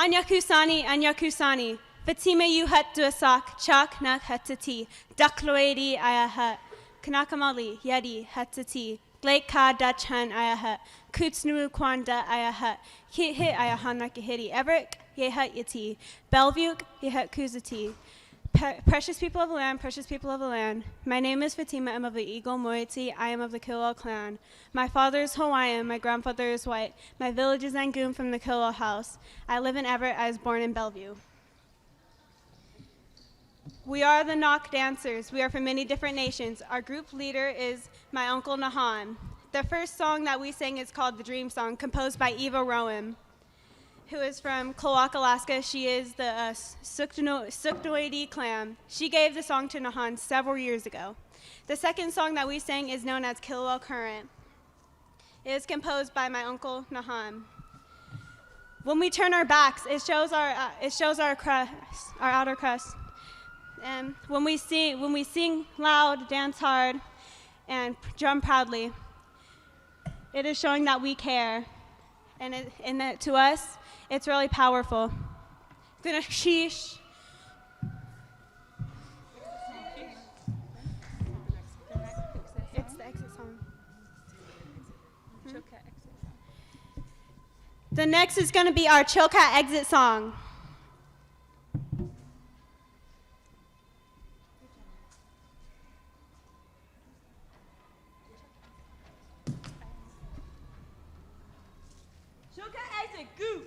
Anyakusani. Fatima yu hut duasak, chak nak hatati. Dakloedi ayahat. Kanakamali, yedi hatati. Glake ka dachan ayahat. Kutsnu kwanda ayahat. Hit ayahanakahiti. Everett, yehat yati. Bellevue, yehat kuzati. Precious people of the land, precious people of the land. My name is Fatima. I'm of the Eagle Moiety. I am of the Killua clan. My father is Hawaiian. My grandfather is white. My village is Angoon from the Killua house. I live in Everett. I was born in Bellevue. We are the Nok dancers. We are from many different nations. Our group leader is my uncle Nahan. The first song that we sang is called The Dream Song, composed by Eva Rowan, who is from Kloak, Alaska. She is the Suknoidi clan. She gave the song to Nahan several years ago. The second song that we sang is known as Killua Current. It is composed by my uncle Nahan. When we turn our backs, it shows our crust, our outer crust. And when we sing loud, dance hard, and drum proudly, it is showing that we care, and that to us, it's really powerful. Gonna sheesh. It's the exit song. The next is going to be our Chilkat exit song. Chilkat exit, goo.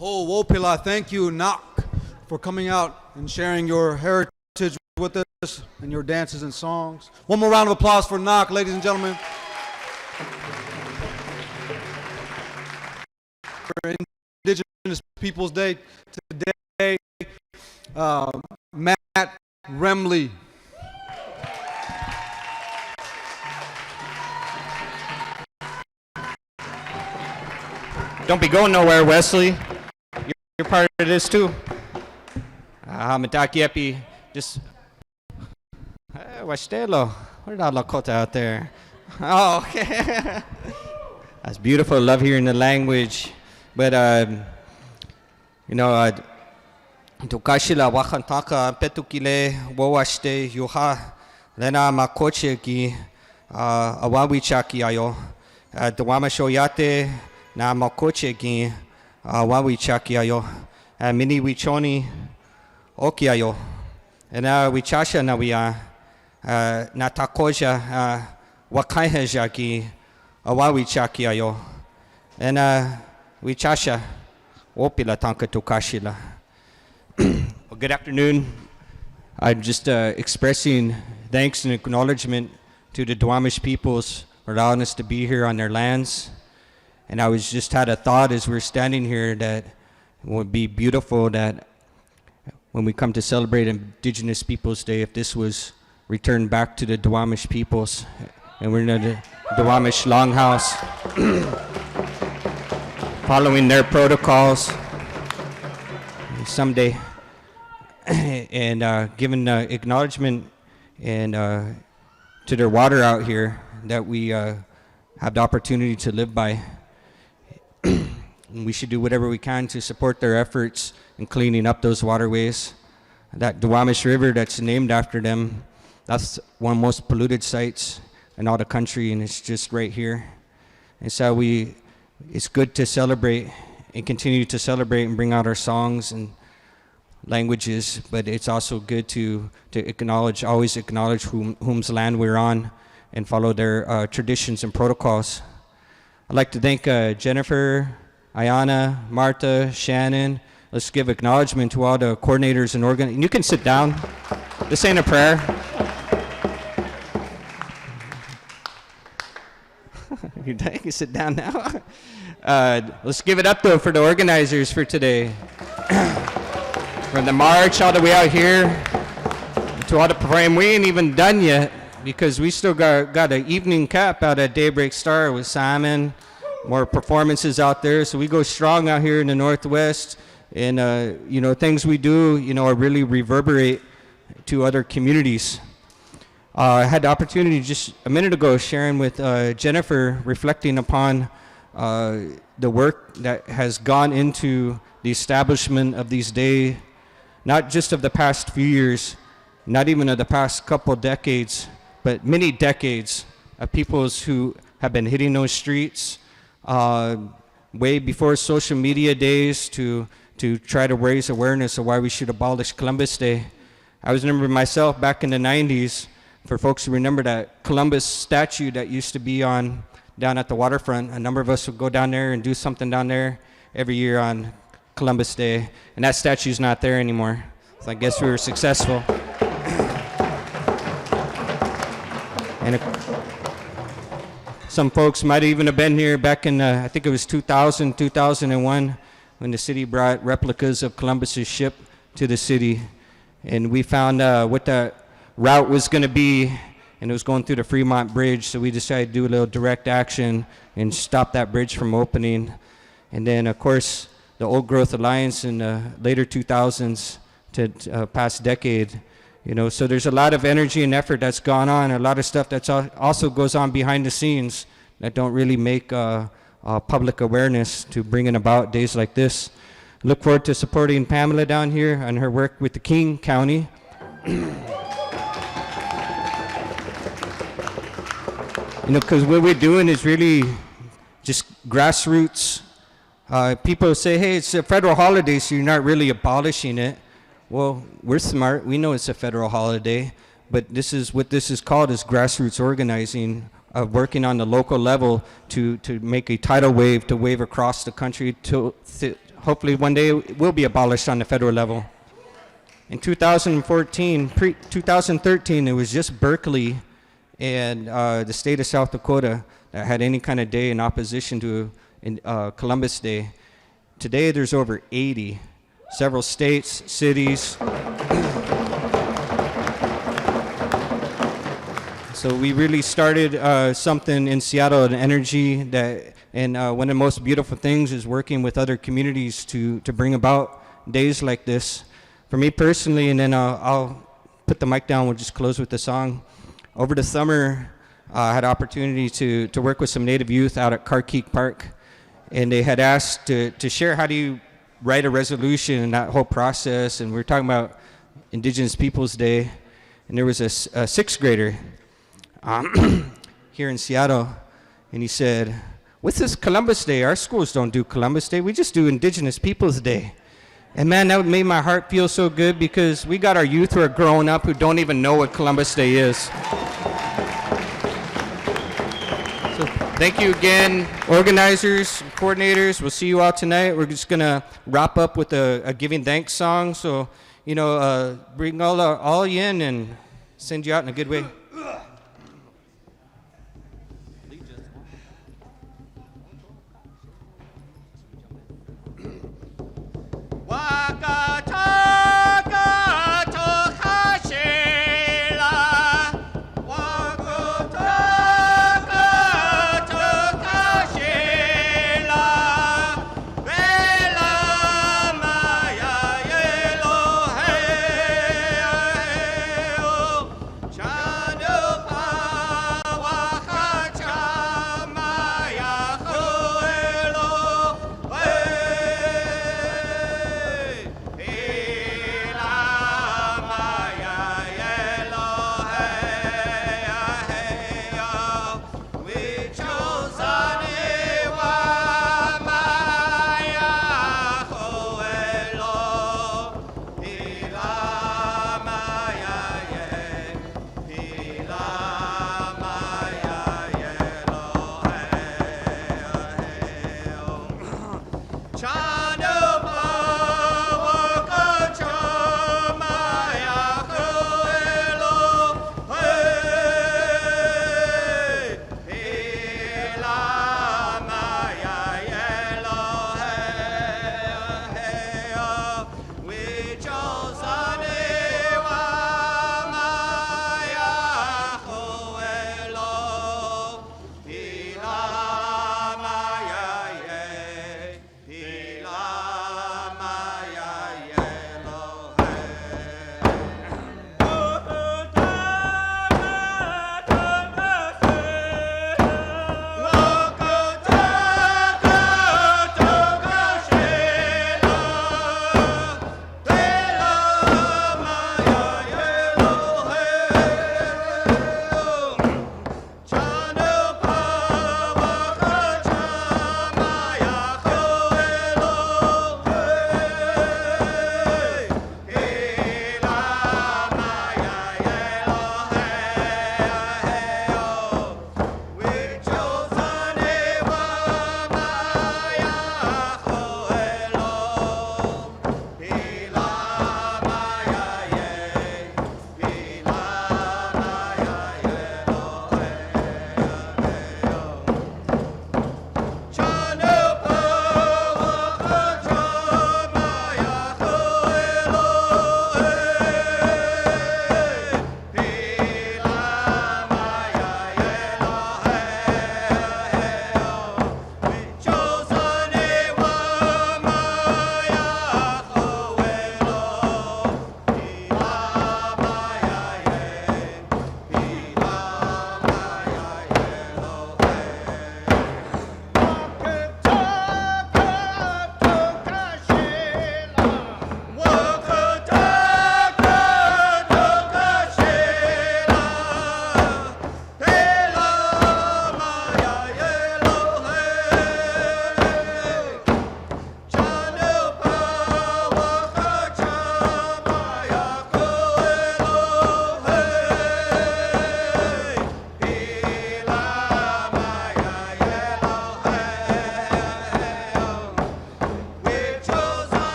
Oh, Wopila, thank you, Nak, for coming out and sharing your heritage with us and your dances and songs. One more round of applause for Nak, ladies and gentlemen. For Indigenous Peoples Day today, Matt Remley. Don't be going nowhere, Wesley. You're part of this too. Mataki just. Wastelo. Where's that Lakota out there? Oh, okay. That's beautiful. Love hearing the language. But, Tukashila wakantaka petukile wawashte yuha lena makoche ki awawichaki ayo. Dwama shoyate na makoche ki awawichaki ayo. Mini wichoni okiayo. Na wichasha na wia na takoja wakaiheja ki awawichaki ayo. And wichasha opila tanka tukashila. Well, good afternoon. I'm just expressing thanks and acknowledgement to the Duwamish peoples for allowing us to be here on their lands. And I was just had a thought as we're standing here that it would be beautiful that when we come to celebrate Indigenous Peoples Day, if this was returned back to the Duwamish peoples, and we're in the Duwamish Longhouse, following their protocols someday, and giving acknowledgement and to their water out here that we have the opportunity to live by. And we should do whatever we can to support their efforts in cleaning up those waterways. That Duwamish River that's named after them, that's one of the most polluted sites in all the country, and it's just right here. And so it's good to celebrate and continue to celebrate and bring out our songs and languages, but it's also good to always acknowledge whom's land we're on and follow their traditions and protocols. I'd like to thank Jennifer, Ayana, Martha, Shannon. Let's give acknowledgement to all the coordinators and organizers. You can sit down. This ain't a prayer. You can sit down now. Let's give it up though for the organizers for today. From the march all the way out here to all the performing. We ain't even done yet because we still got an evening cap out at Daybreak Star with Simon. More performances out there. So we go strong out here in the Northwest. And, things we do, really reverberate to other communities. I had the opportunity just a minute ago sharing with Jennifer, reflecting upon the work that has gone into the establishment of these days, not just of the past few years, not even of the past couple decades, but many decades of peoples who have been hitting those streets way before social media days to try to raise awareness of why we should abolish Columbus Day. I was remembering myself back in the 90s, for folks who remember that Columbus statue that used to be down at the waterfront. A number of us would go down there and do something down there every year on Columbus Day, and that statue's not there anymore. So I guess we were successful. And some folks might even have been here back in, I think it was 2000, 2001, when the city brought replicas of Columbus's ship to the city. And we found what that route was going to be, and it was going through the Fremont Bridge, so we decided to do a little direct action and stop that bridge from opening. And then, of course, the Old Growth Alliance in the later 2000s to past decade. So there's a lot of energy and effort that's gone on, a lot of stuff that's also goes on behind the scenes that don't really make public awareness to bringing about days like this. Look forward to supporting Pamela down here on her work with the King County. Because what we're doing is really just grassroots. People say, hey, it's a federal holiday, so you're not really abolishing it. Well, we're smart. We know it's a federal holiday, but what this is called is grassroots organizing, working on the local level to make a tidal wave to wave across the country to hopefully one day will be abolished on the federal level. In 2013, it was just Berkeley and the state of South Dakota that had any kind of day in opposition to Columbus Day. Today, there's over 80, several states, cities. So we really started something in Seattle, an energy that, and one of the most beautiful things is working with other communities to bring about days like this. For me personally, and then I'll put the mic down, we'll just close with the song. Over the summer, I had opportunity to work with some Native youth out at Carkeek Park, and they had asked to share how do you write a resolution and that whole process, and we were talking about Indigenous Peoples Day, and there was a sixth grader here in Seattle, and he said, "What's this Columbus Day? Our schools don't do Columbus Day, we just do Indigenous Peoples Day." And man, that made my heart feel so good because we got our youth who are growing up who don't even know what Columbus Day is. So thank you again, organizers, coordinators. We'll see you all tonight. We're just gonna wrap up with a giving thanks song. So, bring all in and send you out in a good way. Chana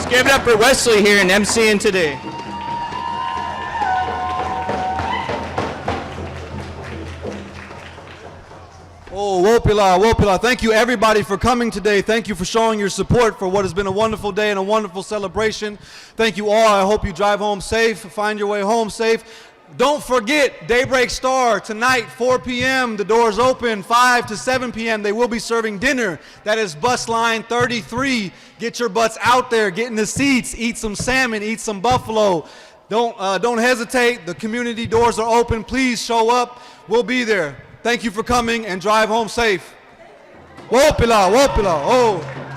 give it up for Wesley here and MCing today. Oh, Wopila, Wopila. Thank you, everybody, for coming today. Thank you for showing your support for what has been a wonderful day and a wonderful celebration. Thank you all. I hope you drive home safe, find your way home safe. Don't forget, Daybreak Star, tonight, 4 p.m., the doors open, 5 to 7 p.m., they will be serving dinner. That is bus line 33. Get your butts out there, get in the seats, eat some salmon, eat some buffalo. Don't hesitate. The community doors are open. Please show up. We'll be there. Thank you for coming and drive home safe. Wopila, Wopila, oh.